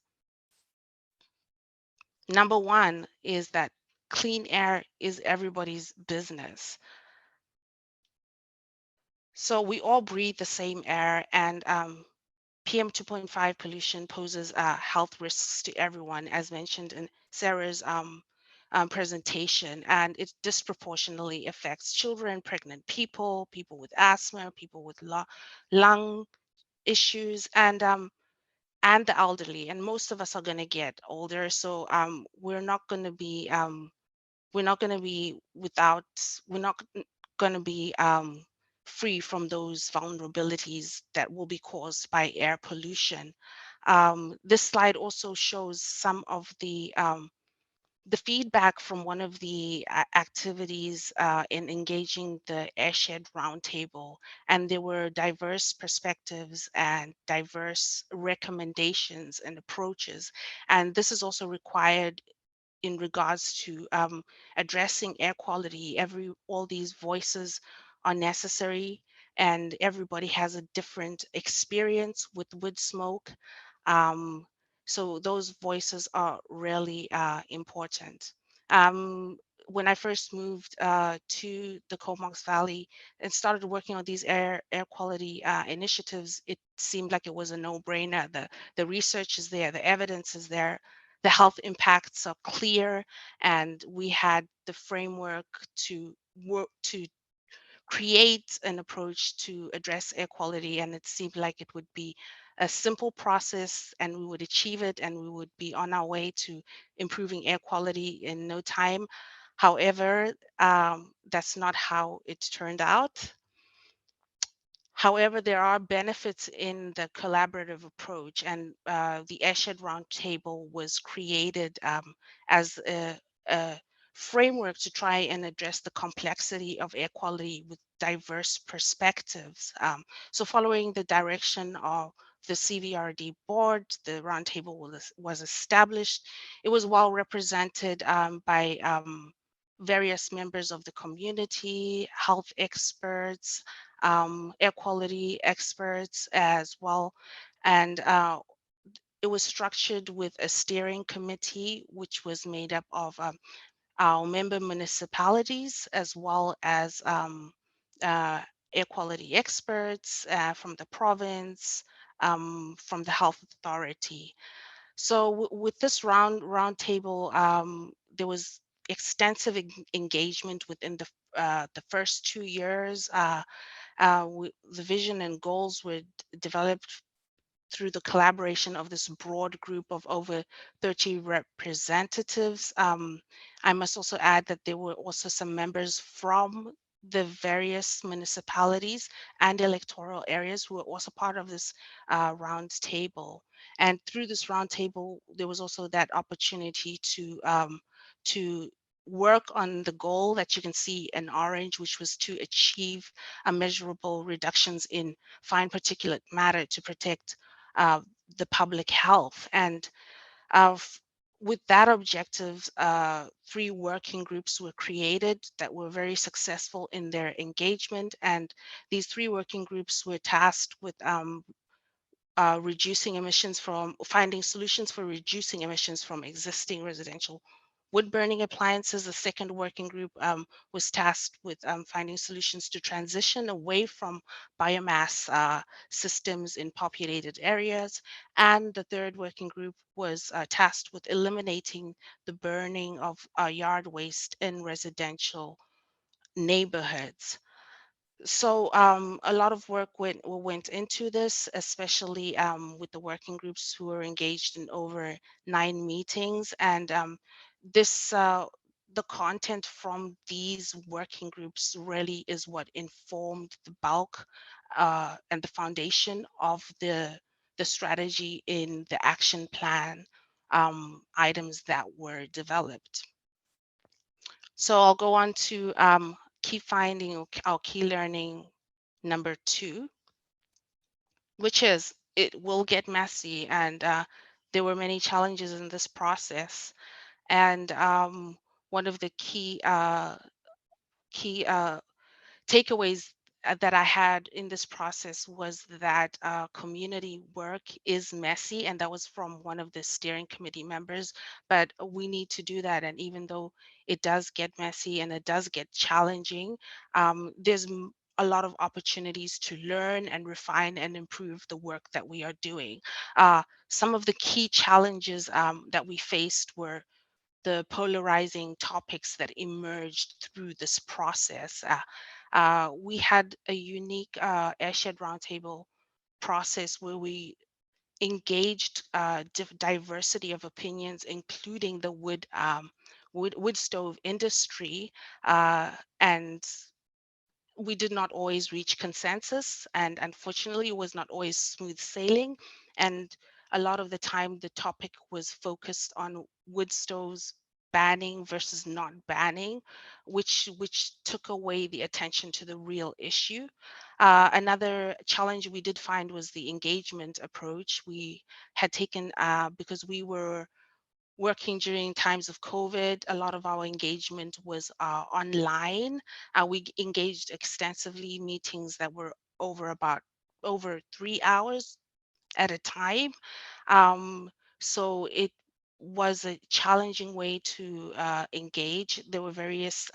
Number one is that clean air is everybody's business. So we all breathe the same air, and PM 2.5 pollution poses health risks to everyone, as mentioned in Sarah's presentation, and it disproportionately affects children, pregnant people, people with asthma, people with lung issues, and the elderly. And most of us are going to get older, so we're not going to be free from those vulnerabilities that will be caused by air pollution. This slide also shows some of the feedback from one of the activities in engaging the Airshed Roundtable, and there were diverse perspectives and diverse recommendations and approaches. And this is also required in regards to addressing air quality. All these voices are necessary, and everybody has a different experience with wood smoke. So those voices are really important. When I first moved to the Comox Valley and started working on these air quality initiatives, it seemed like it was a no-brainer. The research is there, the evidence is there, the health impacts are clear, and we had the framework to work to create an approach to address air quality, and it seemed like it would be a simple process and we would achieve it and we would be on our way to improving air quality in no time. However, that's not how it turned out. However, there are benefits in the collaborative approach, and the Airshed Roundtable was created as a framework to try and address the complexity of air quality with diverse perspectives. So following the direction of the CVRD board, the roundtable was established. It was well represented by various members of the community, health experts, air quality experts as well. And it was structured with a steering committee, which was made up of our member municipalities, as well as air quality experts from the province, from the health authority. So with this round table, there was extensive engagement within the first 2 years. The vision and goals were developed through the collaboration of this broad group of over 30 representatives. I must also add that there were also some members from the various municipalities and electoral areas who were also part of this round table. And through this round table, there was also that opportunity to work on the goal that you can see in orange, which was to achieve a measurable reductions in fine particulate matter to protect uh, the public health. And uh, with that objective, 3 working groups were created that were very successful in their engagement. And these 3 working groups were tasked with reducing emissions from finding solutions for reducing emissions from existing residential wood burning appliances. The second working group was tasked with finding solutions to transition away from biomass systems in populated areas. And the third working group was tasked with eliminating the burning of yard waste in residential neighborhoods. So a lot of work went into this, especially with the working groups who were engaged in over 9 meetings. And this the content from these working groups really is what informed the bulk and the foundation of the strategy in the action plan items that were developed. So I'll go on to key finding or key learning number 2, which is it will get messy, and there were many challenges in this process. And one of the key takeaways that I had in this process was that community work is messy, and that was from one of the steering committee members. But we need to do that, and even though it does get messy and it does get challenging, there's a lot of opportunities to learn and refine and improve the work that we are doing. Some of the key challenges that we faced were the polarizing topics that emerged through this process. We had a unique airshed roundtable process where we engaged diversity of opinions, including the wood stove industry, and we did not always reach consensus, and unfortunately it was not always smooth sailing. And a lot of the time the topic was focused on wood stoves banning versus not banning, which took away the attention to the real issue. Another challenge we did find was the engagement approach we had taken, because we were working during times of COVID. A lot of our engagement was online. We engaged extensively, meetings that were over 3 hours at a time. Um, so it was a challenging way to engage. There were various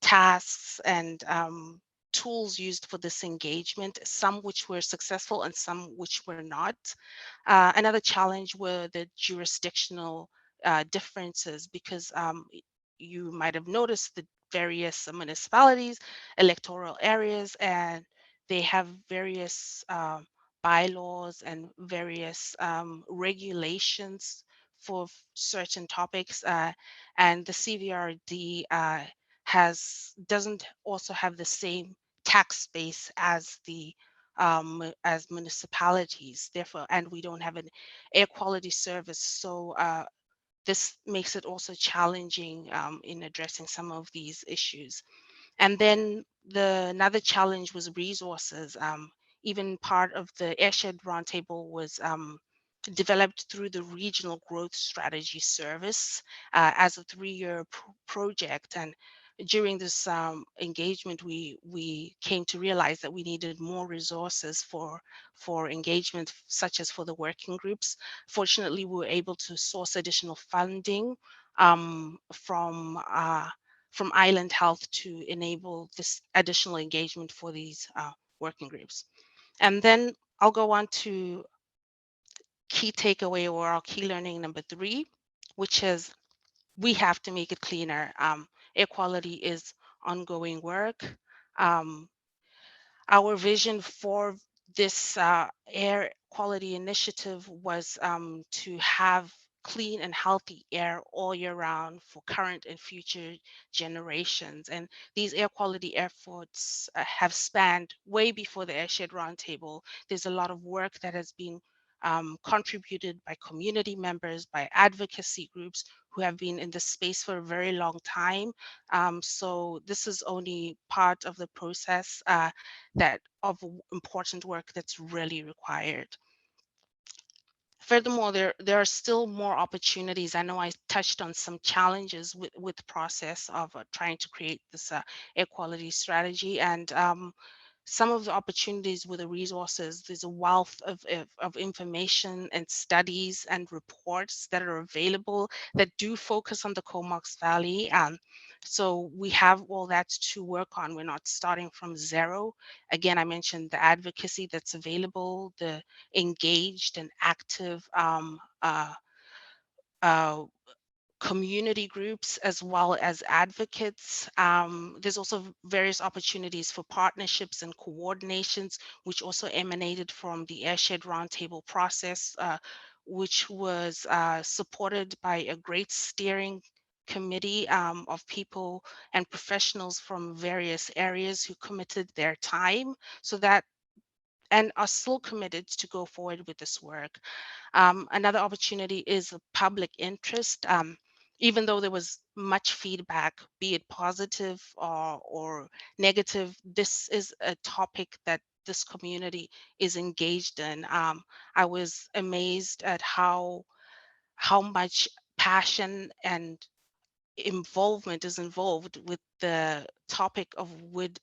tasks and tools used for this engagement, some which were successful and some which were not. Another challenge were the jurisdictional differences, because you might have noticed the various municipalities, electoral areas, and they have various bylaws and various regulations for certain topics, and the CVRD doesn't also have the same tax base as the as municipalities, therefore, and we don't have an air quality service. So this makes it also challenging in addressing some of these issues. And then another challenge was resources. Even part of the airshed roundtable was developed through the Regional Growth Strategy Service as a 3-year project. And during this engagement, we came to realize that we needed more resources for engagement, such as for the working groups. Fortunately, we were able to source additional funding from from Island Health to enable this additional engagement for these working groups. And then I'll go on to key takeaway or our key learning number 3, which is we have to make it cleaner. Air quality is ongoing work. Our vision for this air quality initiative was to have clean and healthy air all year round for current and future generations. And these air quality efforts have spanned way before the Airshed Roundtable. There's a lot of work that has been contributed by community members, by advocacy groups who have been in this space for a very long time. So this is only part of the process that of important work that's really required. Furthermore, there are still more opportunities. I know I touched on some challenges with the process of trying to create this air quality strategy, and some of the opportunities with the resources. There's a wealth of information and studies and reports that are available that do focus on the Comox Valley. So we have all that to work on. We're not starting from zero. Again, I mentioned the advocacy that's available, the engaged and active community groups as well as advocates. There's also various opportunities for partnerships and coordinations, which also emanated from the Airshed Roundtable process, which was supported by a great steering committee of people and professionals from various areas who committed their time so that and are still committed to go forward with this work. Another opportunity is public interest. Even though there was much feedback, be it positive or negative, this is a topic that this community is engaged in. I was amazed at how much passion and involvement is involved with the topic of wood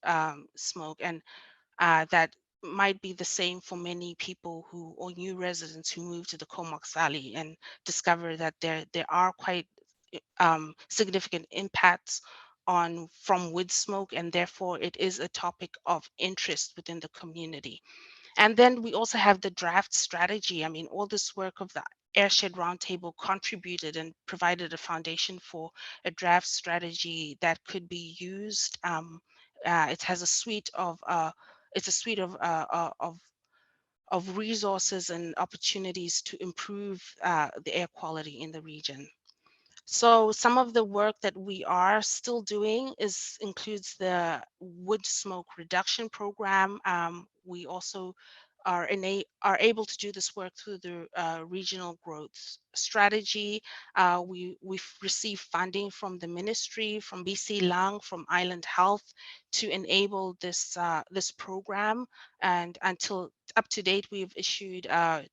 smoke, and that might be the same for many people who or new residents who move to the Comox Valley and discover that there are quite significant impacts on from wood smoke, and therefore it is a topic of interest within the community. And then we also have the draft strategy. I mean, all this work of the Airshed Roundtable contributed and provided a foundation for a draft strategy that could be used. It has a suite of it's a suite of resources and opportunities to improve the air quality in the region. So some of the work that we are still doing includes the wood smoke reduction program. We also are able to do this work through the regional growth strategy. We've received funding from the ministry, from BC Lung, from Island Health to enable this this program. And until up to date, we've issued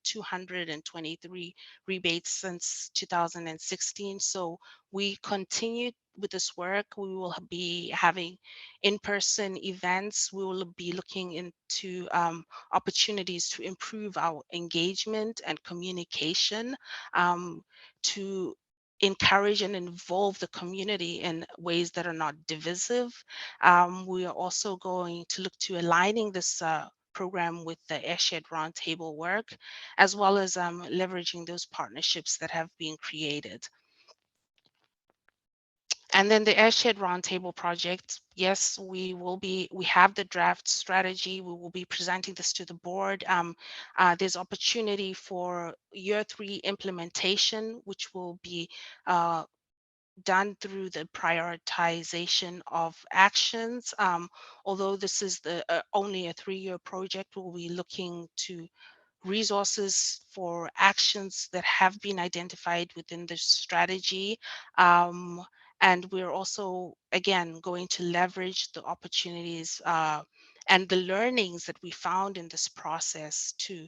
223 rebates since 2016. So we continue with this work. We will be having in-person events. We will be looking into opportunities to improve our engagement and communication, to encourage and involve the community in ways that are not divisive. We are also going to look to aligning this program with the Airshed Roundtable work, as well as leveraging those partnerships that have been created. And then the Airshed Roundtable project, yes, we have the draft strategy. We will be presenting this to the board. There's opportunity for year 3 implementation, which will be done through the prioritization of actions. Although this is only a 3-year project, we'll be looking to resources for actions that have been identified within the strategy. And we're also, again, going to leverage the opportunities and the learnings that we found in this process to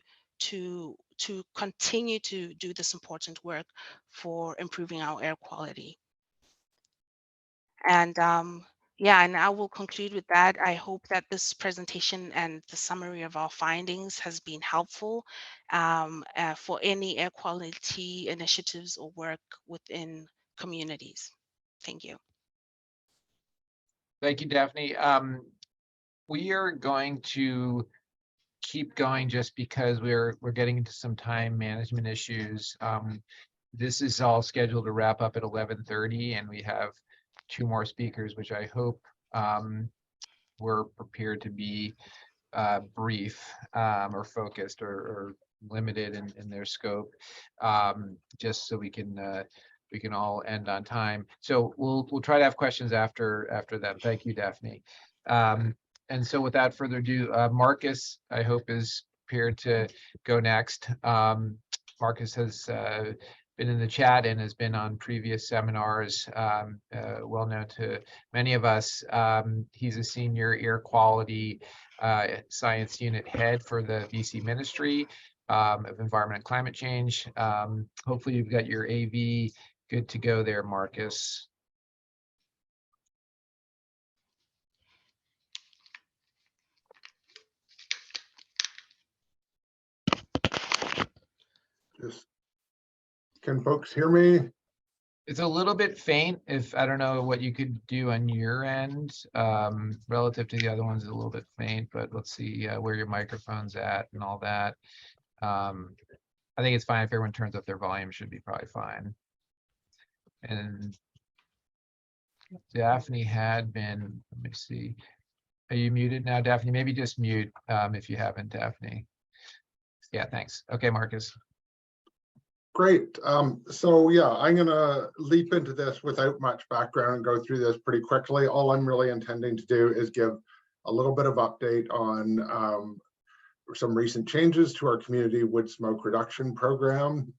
continue to do this important work for improving our air quality. And yeah, and I will conclude with that. I hope that this presentation and the summary of our findings has been helpful for any air quality initiatives or work within communities. Thank you. Thank you, Daphne. We are going to keep going just because we're getting into some time management issues. This is all scheduled to wrap up at 11:30, and we have 2 more speakers, which I hope we're prepared to be brief or focused or limited in their scope, just so we can all end on time. So we'll try to have questions after them. Thank you, Daphne. And so without further ado, Markus, I hope, is prepared to go next. Markus has been in the chat and has been on previous seminars, well known to many of us. He's a senior air quality science unit head for the BC Ministry of Environment and Climate Change. Hopefully you've got your AV good to go there, Markus. Can folks hear me? It's a little bit faint. If I don't know what you could do on your end, relative to the other ones, a little bit faint, but let's see where your microphone's at and all that. I think it's fine if everyone turns up their volume, should be probably fine. And Daphne had been, let me see. Are you muted now, Daphne? Maybe just mute if you haven't, Daphne. Yeah, thanks. Okay, Markus. Great. So yeah, I'm gonna leap into this without much background and go through this pretty quickly. All I'm really intending to do is give a little bit of update on some recent changes to our community wood smoke reduction program.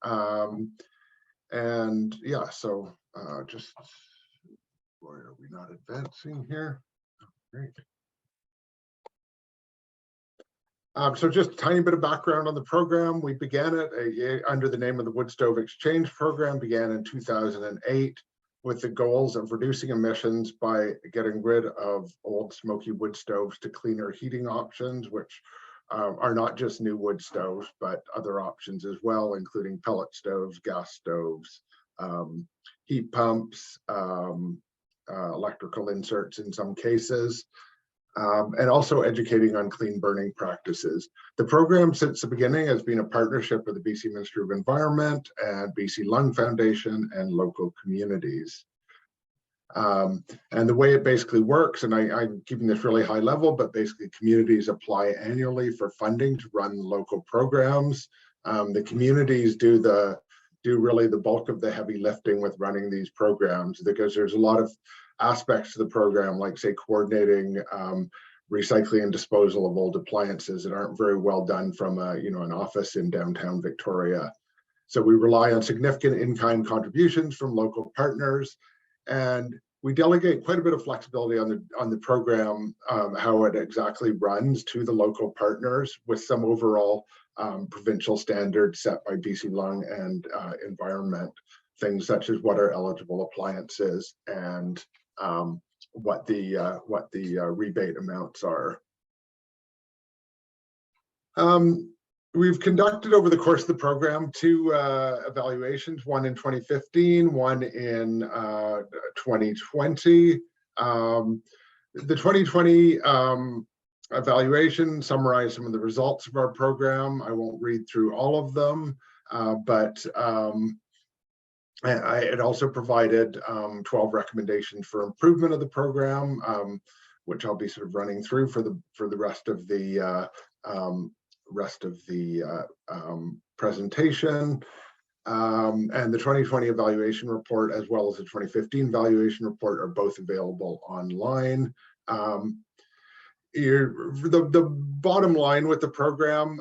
And yeah, so just, why are we not advancing here? Great. So just a tiny bit of background on the program. We began it under the name of the Wood Stove Exchange Program, began in 2008 with the goals of reducing emissions by getting rid of old smoky wood stoves to cleaner heating options, which are not just new wood stoves, but other options as well, including pellet stoves, gas stoves, heat pumps, electrical inserts in some cases. And also educating on clean burning practices. The program since the beginning has been a partnership with the BC Ministry of Environment and BC Lung Foundation and local communities. And the way it basically works, and I'm keeping this really high level, but basically communities apply annually for funding to run local programs. The communities do really the bulk of the heavy lifting with running these programs, because there's a lot of aspects to the program, like say coordinating recycling and disposal of old appliances that aren't very well done from an office in downtown Victoria. So we rely on significant in-kind contributions from local partners, and we delegate quite a bit of flexibility on the program, how it exactly runs to the local partners, with some overall provincial standards set by BC Lung and Environment, things such as what are eligible appliances and what the rebate amounts are. We've conducted over the course of the program 2 evaluations, one in 2015, one in 2020. The 2020 evaluation summarized some of the results of our program. I won't read through all of them, but it also provided 12 recommendations for improvement of the program, which I'll be sort of running through for the rest of the presentation. And the 2020 evaluation report, as well as the 2015 evaluation report, are both available online. The bottom line with the program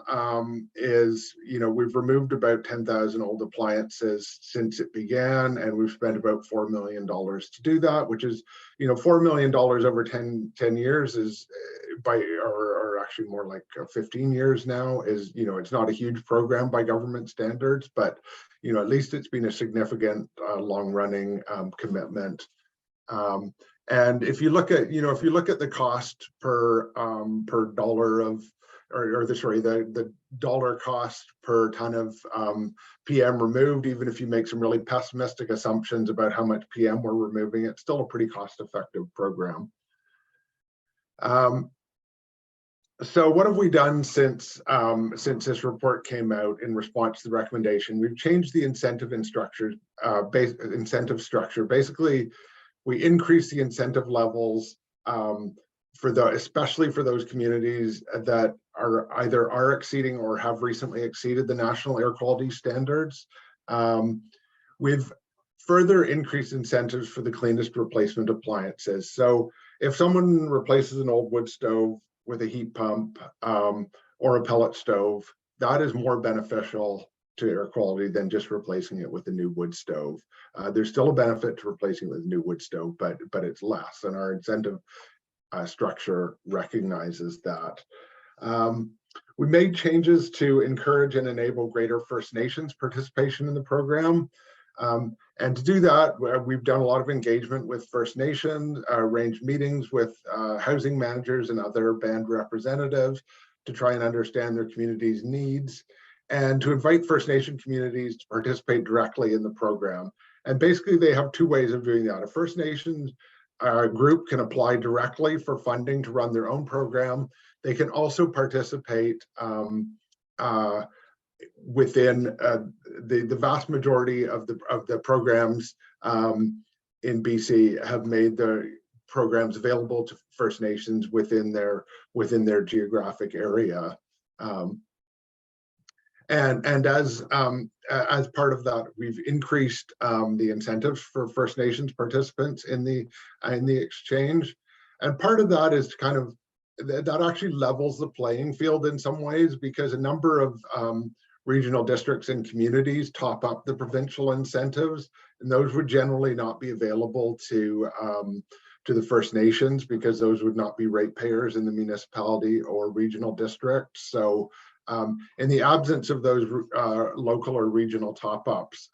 is, we've removed about 10,000 old appliances since it began, and we've spent about $4 million to do that, which is, $4 million over 10 years is or actually more like 15 years now is, it's not a huge program by government standards, but, at least it's been a significant long-running commitment. And if you look at, the cost per dollar of, the dollar cost per ton of PM removed, even if you make some really pessimistic assumptions about how much PM we're removing, it's still a pretty cost-effective program. So what have we done since this report came out in response to the recommendation? We've changed the incentive structure. Basically, we increased the incentive levels especially for those communities that are exceeding or have recently exceeded the national air quality standards. We've further increased incentives for the cleanest replacement appliances. So if someone replaces an old wood stove with a heat pump or a pellet stove, that is more beneficial to air quality than just replacing it with a new wood stove. There's still a benefit to replacing it with a new wood stove, but it's less, and our incentive structure recognizes that. We made changes to encourage and enable greater First Nations participation in the program. And to do that, we've done a lot of engagement with First Nations, arranged meetings with housing managers and other band representatives to try and understand their community's needs, and to invite First Nation communities to participate directly in the program. And basically they have two ways of doing that. A First Nations group can apply directly for funding to run their own program. They can also participate within the vast majority of the programs in BC have made the programs available to First Nations within their geographic area. And as part of that, we've increased the incentives for First Nations participants in the exchange. And part of that is to kind of, that actually levels the playing field in some ways, because a number of regional districts and communities top up the provincial incentives, and those would generally not be available to the First Nations, because those would not be ratepayers in the municipality or regional district. So in the absence of those local or regional top-ups,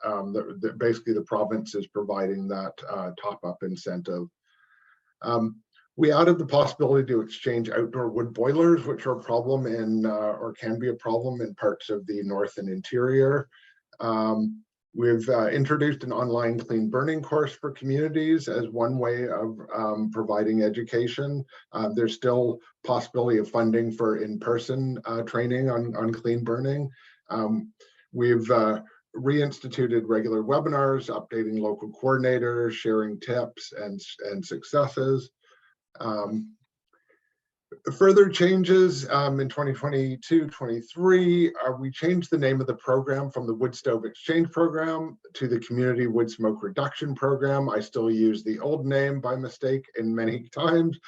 basically the province is providing that top-up incentive. We added the possibility to exchange outdoor wood boilers, which are a problem in, or can be a problem in parts of the north and interior. We've introduced an online clean burning course for communities as one way of providing education. There's still possibility of funding for in-person training on clean burning. We've reinstituted regular webinars, updating local coordinators, sharing tips and successes. Further changes in 2022-23, we changed the name of the program from the Wood Stove Exchange Program to the Community Wood Smoke Reduction Program. I still use the old name by mistake in many times,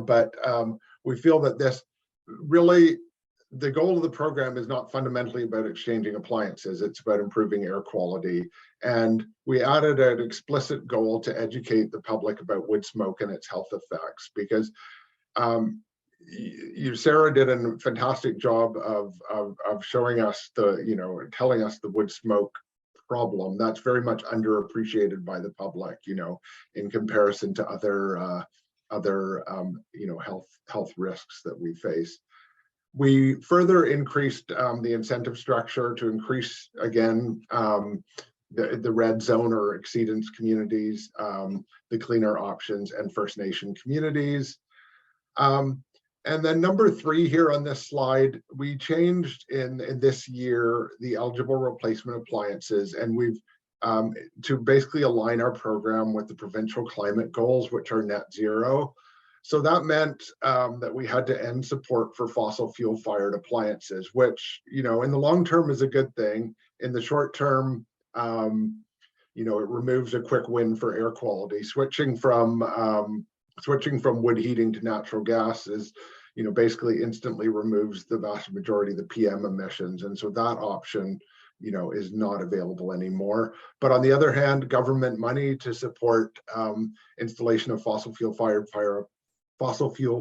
but we feel that this really, the goal of the program is not fundamentally about exchanging appliances, it's about improving air quality. And we added an explicit goal to educate the public about wood smoke and its health effects, because Sarah did a fantastic job of showing us telling us the wood smoke problem. That's very much underappreciated by the public, in comparison to other health risks that we face. We further increased the incentive structure to increase, again, the red zone or exceedance communities, the cleaner options, and First Nation communities. And then number 3 here on this slide, we changed in this year the eligible replacement appliances, and we've to basically align our program with the provincial climate goals, which are net zero. So that meant that we had to end support for fossil fuel fired appliances, which, in the long term is a good thing. In the short term, it removes a quick win for air quality. Switching from wood heating to natural gas is, basically instantly removes the vast majority of the PM emissions. And so that option, is not available anymore. But on the other hand, government money to support installation of fossil fuel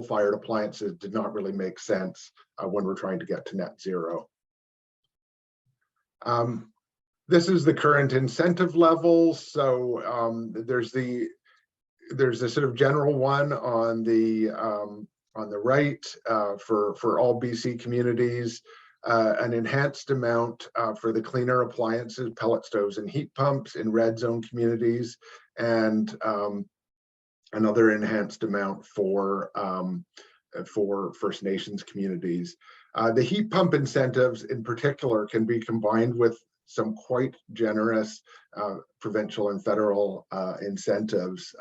fired appliances did not really make sense when we're trying to get to net zero. This is the current incentive levels. So there's a sort of general one on the right for all BC communities, an enhanced amount for the cleaner appliances, pellet stoves and heat pumps in red zone communities, and another enhanced amount for for First Nations communities. The heat pump incentives in particular can be combined with some quite generous provincial and federal incentives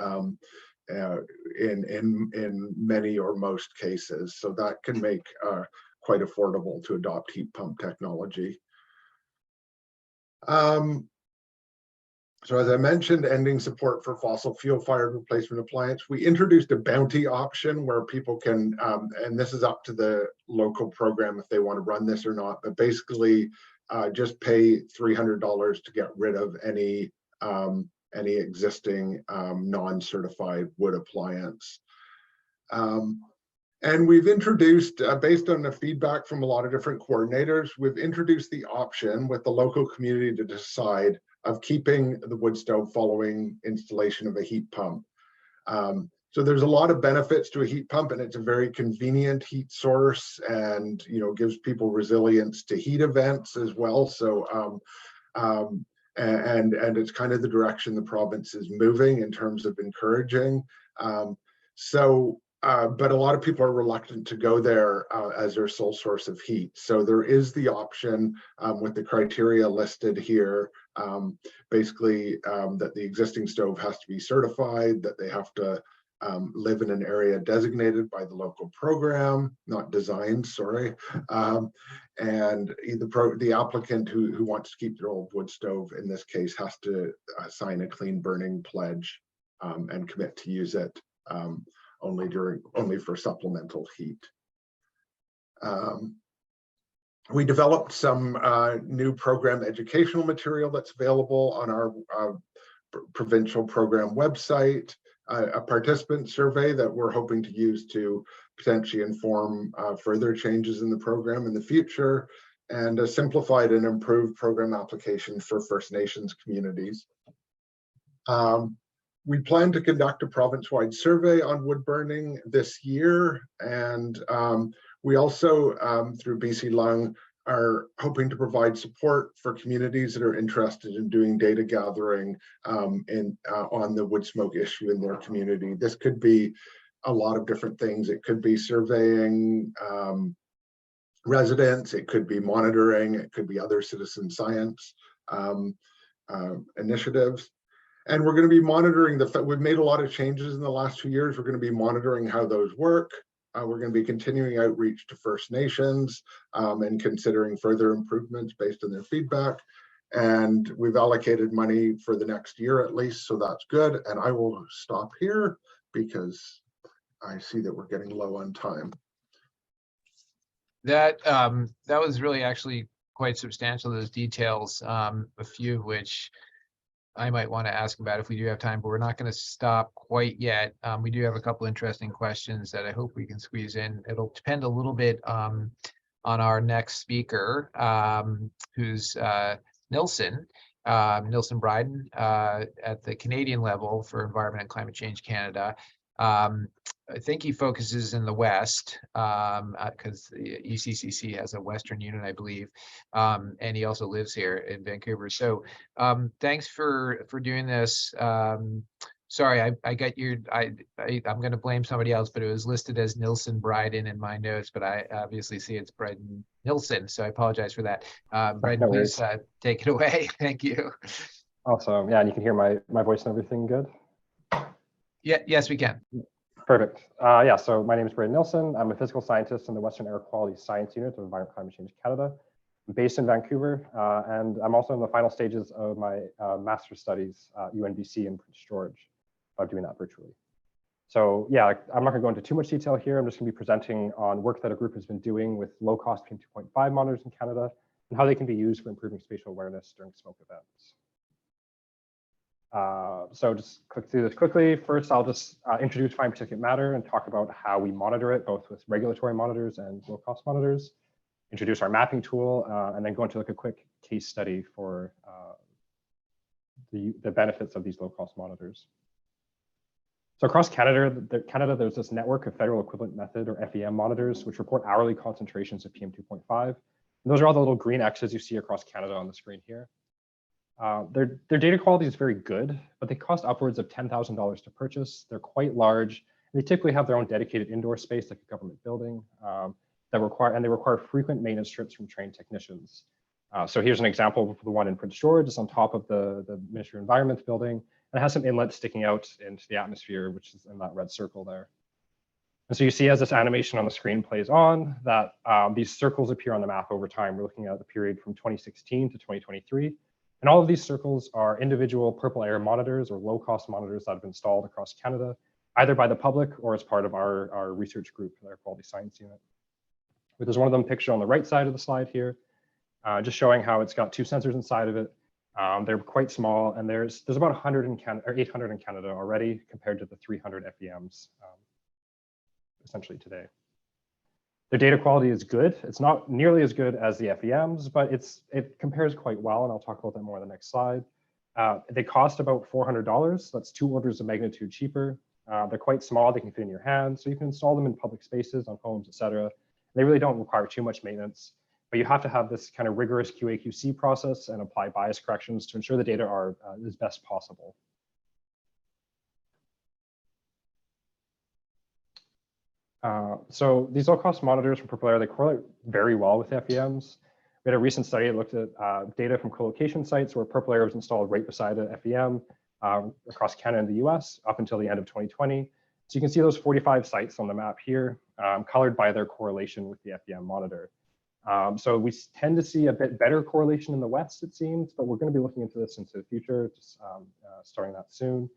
in many or most cases. So that can make quite affordable to adopt heat pump technology. So as I mentioned, ending support for fossil fuel fired replacement appliance, we introduced a bounty option where people can, and this is up to the local program if they want to run this or not, but basically just pay $300 to get rid of any existing non-certified wood appliance. And we've introduced, based on the feedback from a lot of different coordinators, we've introduced the option with the local community to decide of keeping the wood stove following installation of a heat pump. So there's a lot of benefits to a heat pump, and it's a very convenient heat source, and gives people resilience to heat events as well. So and it's kind of the direction the province is moving in terms of encouraging. But a lot of people are reluctant to go there as their sole source of heat. So there is the option with the criteria listed here, basically that the existing stove has to be certified, that they have to live in an area designated by the local program, not designed, sorry. And the applicant who wants to keep their old wood stove, in this case, has to sign a clean burning pledge and commit to use it only for supplemental heat. We developed some new program educational material that's available on our provincial program website, a participant survey that we're hoping to use to potentially inform further changes in the program in the future, and a simplified and improved program application for First Nations communities. We plan to conduct a province-wide survey on wood burning this year, and we also, through BC Lung, are hoping to provide support for communities that are interested in doing data gathering on the wood smoke issue in their community. This could be a lot of different things. It could be surveying residents, it could be monitoring, it could be other citizen science initiatives. And we're going to be monitoring we've made a lot of changes in the last 2 years. We're going to be monitoring how those work. We're going to be continuing outreach to First Nations and considering further improvements based on their feedback. And we've allocated money for the next year at least, so that's good. And I will stop here because I see that we're getting low on time. That was really actually quite substantial, those details, a few of which I might want to ask about if we do have time, but we're not going to stop quite yet. We do have a couple interesting questions that I hope we can squeeze in. It'll depend a little bit on our next speaker, who's Nilson Brayden at the Canadian level for Environment and Climate Change Canada. I think he focuses in the West because ECCC has a Western unit, I believe, and he also lives here in Vancouver. So thanks for doing this. Sorry, I got your, I'm going to blame somebody else, but it was listed as Nilson Brayden in my notes, but I obviously see it's Brayden Nilson, so I apologize for that. Brayden, please take it away. Thank you. Awesome. Yeah, and you can hear my voice and everything good? Yeah, yes, we can. Perfect. Yeah, so my name is Brayden Nilson. I'm a physical scientist in the Western Air Quality Science Unit of Environment Climate Change Canada. I'm based in Vancouver, and I'm also in the final stages of my master's studies at UNBC in Prince George, doing that virtually. So yeah, I'm not gonna go into too much detail here. I'm just gonna be presenting on work that a group has been doing with low-cost PM2.5 monitors in Canada and how they can be used for improving spatial awareness during smoke events. So just click through this quickly. First, I'll just introduce fine particulate matter and talk about how we monitor it, both with regulatory monitors and low-cost monitors, introduce our mapping tool, and then go into like a quick case study for the benefits of these low-cost monitors. So across Canada, there's this network of federal equivalent method or FEM monitors, which report hourly concentrations of PM2.5. And those are all the little green X's you see across Canada on the screen here. Their data quality is very good, but they cost upwards of $10,000 to purchase. They're quite large, They typically have their own dedicated indoor space, like a government building, they require frequent maintenance trips from trained technicians. So here's an example of the one in Prince George. It's on top of the Ministry of Environment building, and it has some inlets sticking out into the atmosphere, which is in that red circle there. And so you see as this animation on the screen plays on that these circles appear on the map over time. We're looking at the period from 2016 to 2023. And all of these circles are individual purple air monitors or low-cost monitors that have been installed across Canada, either by the public or as part of our research group, our quality science unit. There's one of them pictured on the right side of the slide here, just showing how it's got 2 sensors inside of it. They're quite small, and there's about 100 in Canada, or 800 in Canada already, compared to the 300 FEMs essentially today. Their data quality is good. It's not nearly as good as the FEMs, but it compares quite well, and I'll talk about that more on the next slide. They cost about $400. That's 2 orders of magnitude cheaper. They're quite small. They can fit in your hand, so you can install them in public spaces, on homes, etc. They really don't require too much maintenance, but you have to have this kind of rigorous QA/QC process and apply bias corrections to ensure the data are as best possible. So these low-cost monitors from Purple Air, they correlate very well with FEMs. We had a recent study that looked at data from co-location sites where Purple Air was installed right beside a FEM across Canada and the US up until the end of 2020. So you can see those 45 sites on the map here, colored by their correlation with the FEM monitor. So we tend to see a bit better correlation in the West, it seems, but we're going to be looking into this into the future, just starting that soon.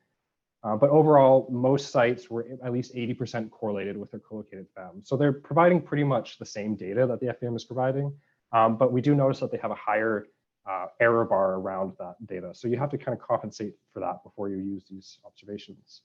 But overall, most sites were at least 80% correlated with their co-located FEM. So they're providing pretty much the same data that the FEM is providing, but we do notice that they have a higher error bar around that data. So you have to kind of compensate for that before you use these observations.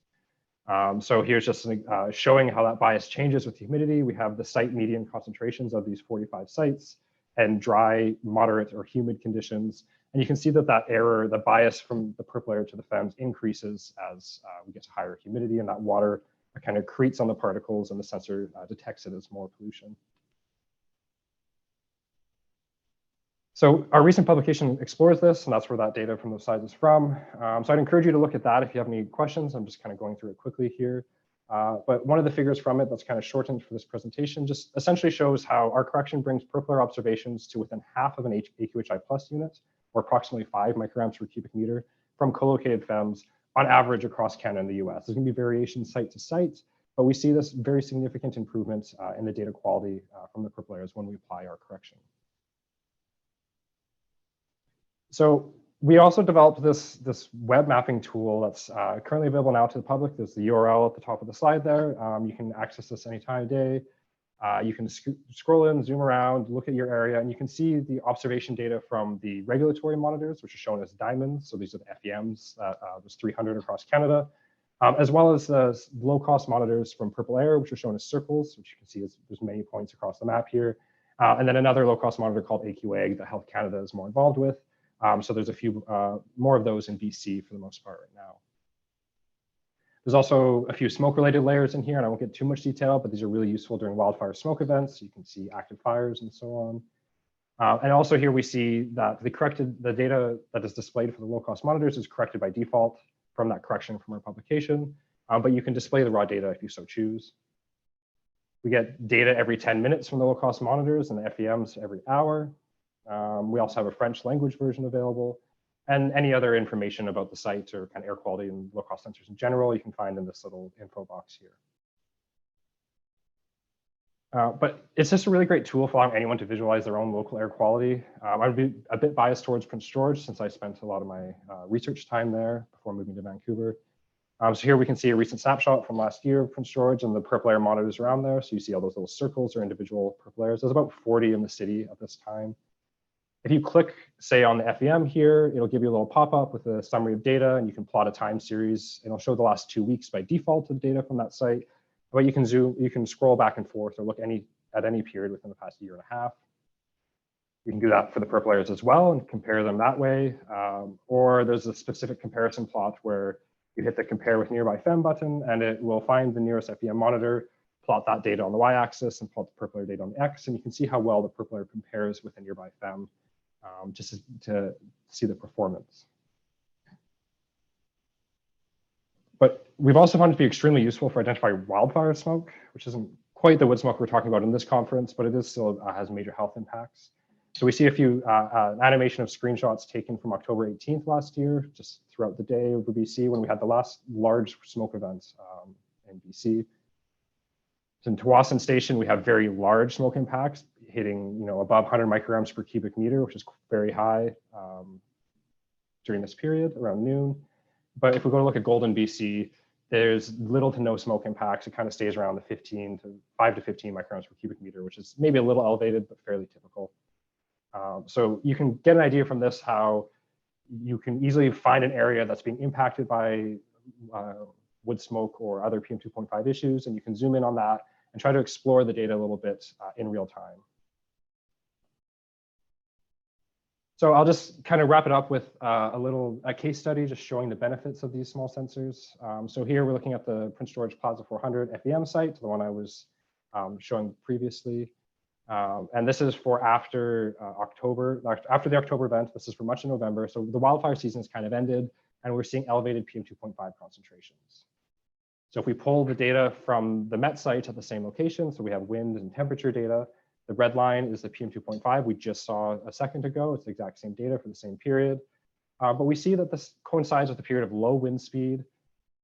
So here's just showing how that bias changes with humidity. We have the site median concentrations of these 45 sites and dry, moderate, or humid conditions. And you can see that that error, the bias from the purple air to the FEMs increases as we get to higher humidity, and that water kind of accretes on the particles and the sensor detects it as more pollution. So our recent publication explores this, and that's where that data from those slides is from. So I'd encourage you to look at that if you have any questions. I'm just kind of going through it quickly here. But one of the figures from it that's kind of shortened for this presentation just essentially shows how our correction brings purple air observations to within half of an AQHI plus unit, or approximately 5 micrograms per cubic meter from co-located FEMs on average across Canada and the US. There's going to be variation site to site, but we see this very significant improvement in the data quality from the purple airs when we apply our correction. So we also developed this web mapping tool that's currently available now to the public. There's the URL at the top of the slide there. You can access this any time of day. You can scroll in, zoom around, look at your area, and you can see the observation data from the regulatory monitors, which are shown as diamonds. So these are the FEMs, there's 300 across Canada, as well as the low-cost monitors from Purple Air, which are shown as circles, which you can see there's many points across the map here. And then another low-cost monitor called AQAG that Health Canada is more involved with. So there's a few more of those in BC for the most part right now. There's also a few smoke-related layers in here, and I won't get too much detail, but these are really useful during wildfire smoke events. You can see active fires and so on. And also here we see that the data that is displayed for the low-cost monitors is corrected by default from that correction from our publication, but you can display the raw data if you so choose. We get data every 10 minutes from the low-cost monitors and the FEMs every hour. We also have a French language version available, and any other information about the site or kind of air quality and low-cost sensors in general, you can find in this little info box here. But it's just a really great tool for allowing anyone to visualize their own local air quality. I'd be a bit biased towards Prince George since I spent a lot of my research time there before moving to Vancouver. So here we can see a recent snapshot from last year of Prince George and the purple air monitors around there. So you see all those little circles or individual purple airs. There's about 40 in the city at this time. If you click, say, on the FEM here, it'll give you a little pop-up with a summary of data, and you can plot a time series. It'll show the last 2 weeks by default of data from that site. But you can zoom, you can scroll back and forth or look at any period within the past year and a half. You can do that for the purple airs as well and compare them that way. Or there's a specific comparison plot where you hit the compare with nearby FEM button, and it will find the nearest FEM monitor, plot that data on the y-axis, and plot the purple air data on the x, and you can see how well the purple air compares with a nearby FEM. Just to see the performance. But we've also found it to be extremely useful for identifying wildfire smoke, which isn't quite the wood smoke we're talking about in this conference, but it is still has major health impacts. So we see a few an animation of screenshots taken from October 18th last year, just throughout the day over BC when we had the last large smoke event in BC. So in Tawasin Station, we have very large smoke impacts hitting, above 100 micrograms per cubic meter, which is very high during this period around noon. But if we go to look at Golden, BC, there's little to no smoke impacts. It kind of stays around the 5 to 15 micrograms per cubic meter, which is maybe a little elevated, but fairly typical. So you can get an idea from this how you can easily find an area that's being impacted by wood smoke or other PM2.5 issues, and you can zoom in on that and try to explore the data a little bit in real time. So I'll just kind of wrap it up with a case study just showing the benefits of these small sensors. So here we're looking at the Prince George Plaza 400 FEM site, the one I was showing previously. And this is for after the October event. This is for much of November. So the wildfire season has kind of ended, and we're seeing elevated PM2.5 concentrations. So if we pull the data from the Met site at the same location, so we have wind and temperature data, the red line is the PM2.5 we just saw a second ago. It's the exact same data for the same period. But we see that this coincides with a period of low wind speed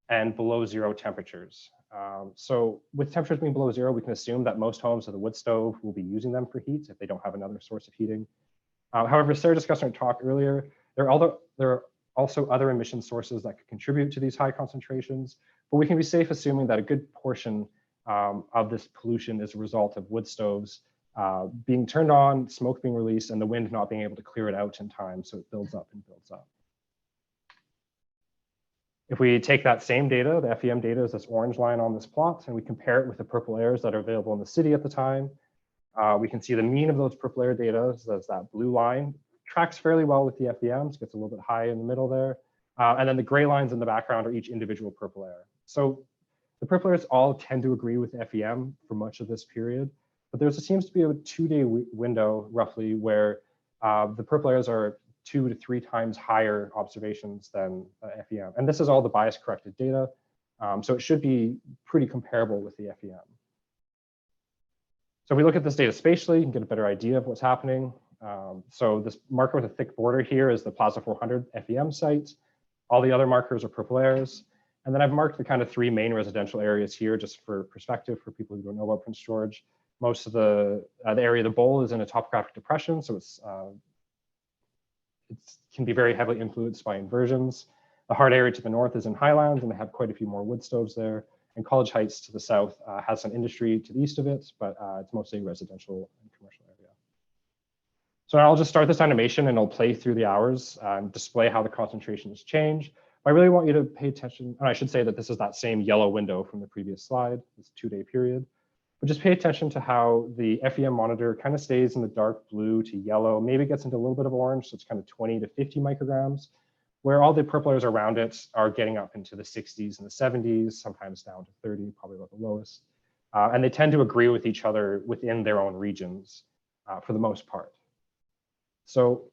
and below zero temperatures. So with temperatures being below zero, we can assume that most homes with a wood stove will be using them for heat if they don't have another source of heating. However, Sarah discussed in her talk earlier, there are also other emission sources that could contribute to these high concentrations, but we can be safe assuming that a good portion of this pollution is a result of wood stoves being turned on, smoke being released, and the wind not being able to clear it out in time, so it builds up and builds up. If we take that same data, the FEM data is this orange line on this plot, and we compare it with the purple layers that are available in the city at the time, we can see the mean of those purple layer data, so that's that blue line, tracks fairly well with the FEMs, gets a little bit high in the middle there. And then the gray lines in the background are each individual purple layer. So the purple layers all tend to agree with FEM for much of this period, but there seems to be a 2-day window roughly where the purple layers are 2 to 3 times higher observations than FEM. And this is all the bias corrected data. So it should be pretty comparable with the FEM. So if we look at this data spatially, you can get a better idea of what's happening. So this marker with a thick border here is the Plaza 400 FEM site. All the other markers are purple layers. And then I've marked the kind of 3 main residential areas here just for perspective for people who don't know about Prince George. Most of the area of the bowl is in a topographic depression, so it can be very heavily influenced by inversions. The hard area to the north is in highlands, and they have quite a few more wood stoves there. And College Heights to the south has some industry to the east of it, but it's mostly residential and commercial area. So I'll just start this animation and I'll play through the hours and display how the concentrations change. But I really want you to pay attention, and I should say that this is that same yellow window from the previous slide, this 2-day period. But just pay attention to how the FEM monitor kind of stays in the dark blue to yellow, maybe gets into a little bit of orange, so it's kind of 20 to 50 micrograms, where all the purple layers around it are getting up into the 60s and the 70s, sometimes down to 30, probably about the lowest. And they tend to agree with each other within their own regions for the most part. So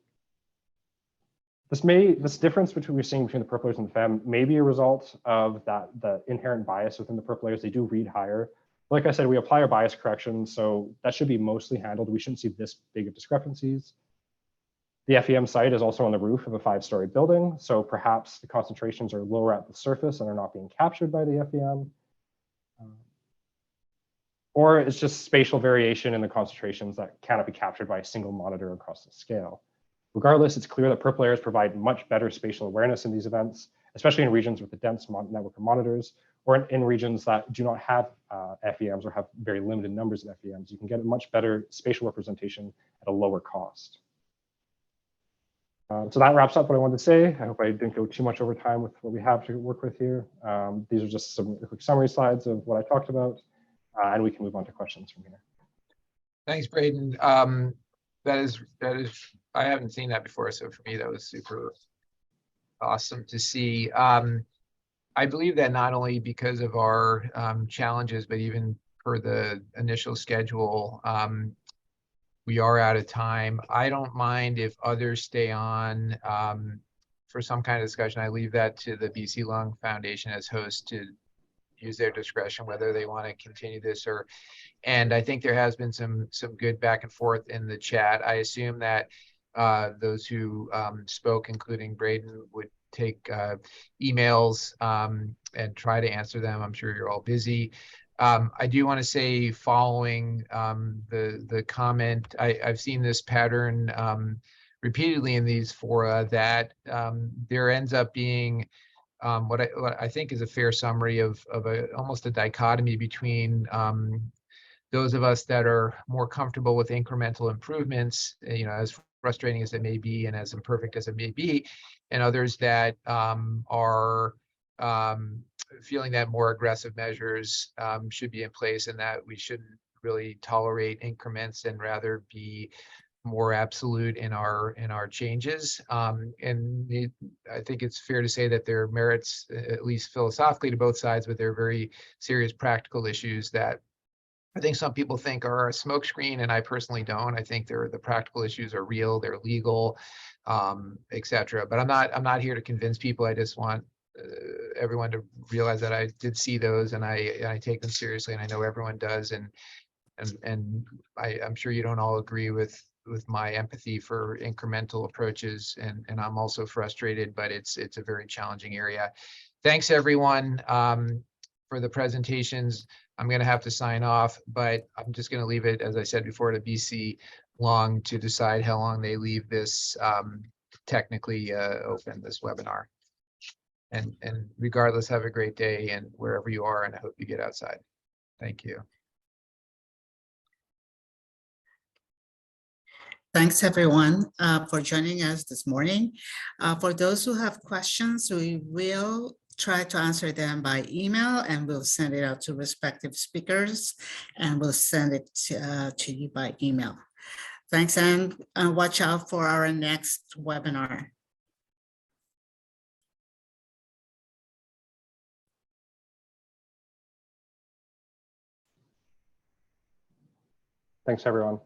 this difference we're seeing between the purple layers and the FEM may be a result of the inherent bias within the purple layers. They do read higher. Like I said, we apply our bias correction, so that should be mostly handled. We shouldn't see this big of discrepancies. The FEM site is also on the roof of a 5-story building, so perhaps the concentrations are lower at the surface and are not being captured by the FEM. Or it's just spatial variation in the concentrations that cannot be captured by a single monitor across the scale. Regardless, it's clear that purple layers provide much better spatial awareness in these events, especially in regions with a dense network of monitors, or in regions that do not have FEMs or have very limited numbers of FEMs. You can get a much better spatial representation at a lower cost. So that wraps up what I wanted to say. I hope I didn't go too much over time with what we have to work with here. These are just some quick summary slides of what I talked about, and we can move on to questions from here. Thanks, Brayden. That is, I haven't seen that before, so for me, that was super awesome to see. I believe that not only because of our challenges, but even for the initial schedule, we are out of time. I don't mind if others stay on for some kind of discussion. I leave that to the BC Lung Foundation as host to use their discretion whether they want to continue this or. And I think there has been some good back and forth in the chat. I assume that those who spoke, including Brayden, would take emails and try to answer them. I'm sure you're all busy. I do want to say, following the comment, I've seen this pattern repeatedly in these fora, that there ends up being what I think is a fair summary of almost a dichotomy between those of us that are more comfortable with incremental improvements, as frustrating as it may be and as imperfect as it may be, and others that are feeling that more aggressive measures should be in place, and that we shouldn't really tolerate increments and rather be more absolute in our changes. I think it's fair to say that there are merits, at least philosophically, to both sides, but there are very serious practical issues that I think some people think are a smokescreen, and I personally don't. I think the practical issues are real, they're legal, etc. But I'm not here to convince people. I just want everyone to realize that I did see those, and I take them seriously, and I know everyone does. And I'm sure you don't all agree with my empathy for incremental approaches, and I'm also frustrated, but it's a very challenging area. Thanks everyone for the presentations. I'm going to have to sign off, but I'm just going to leave it, as I said before, to BC Lung to decide how long they leave this technically open, this webinar. And regardless, have a great day and wherever you are, and I hope you get outside. Thank you. Thanks, everyone, for joining us this morning. For those who have questions, we will try to answer them by email, and we'll send it out to respective speakers, and we'll send it to you by email. Thanks, and watch out for our next webinar. Thanks, everyone.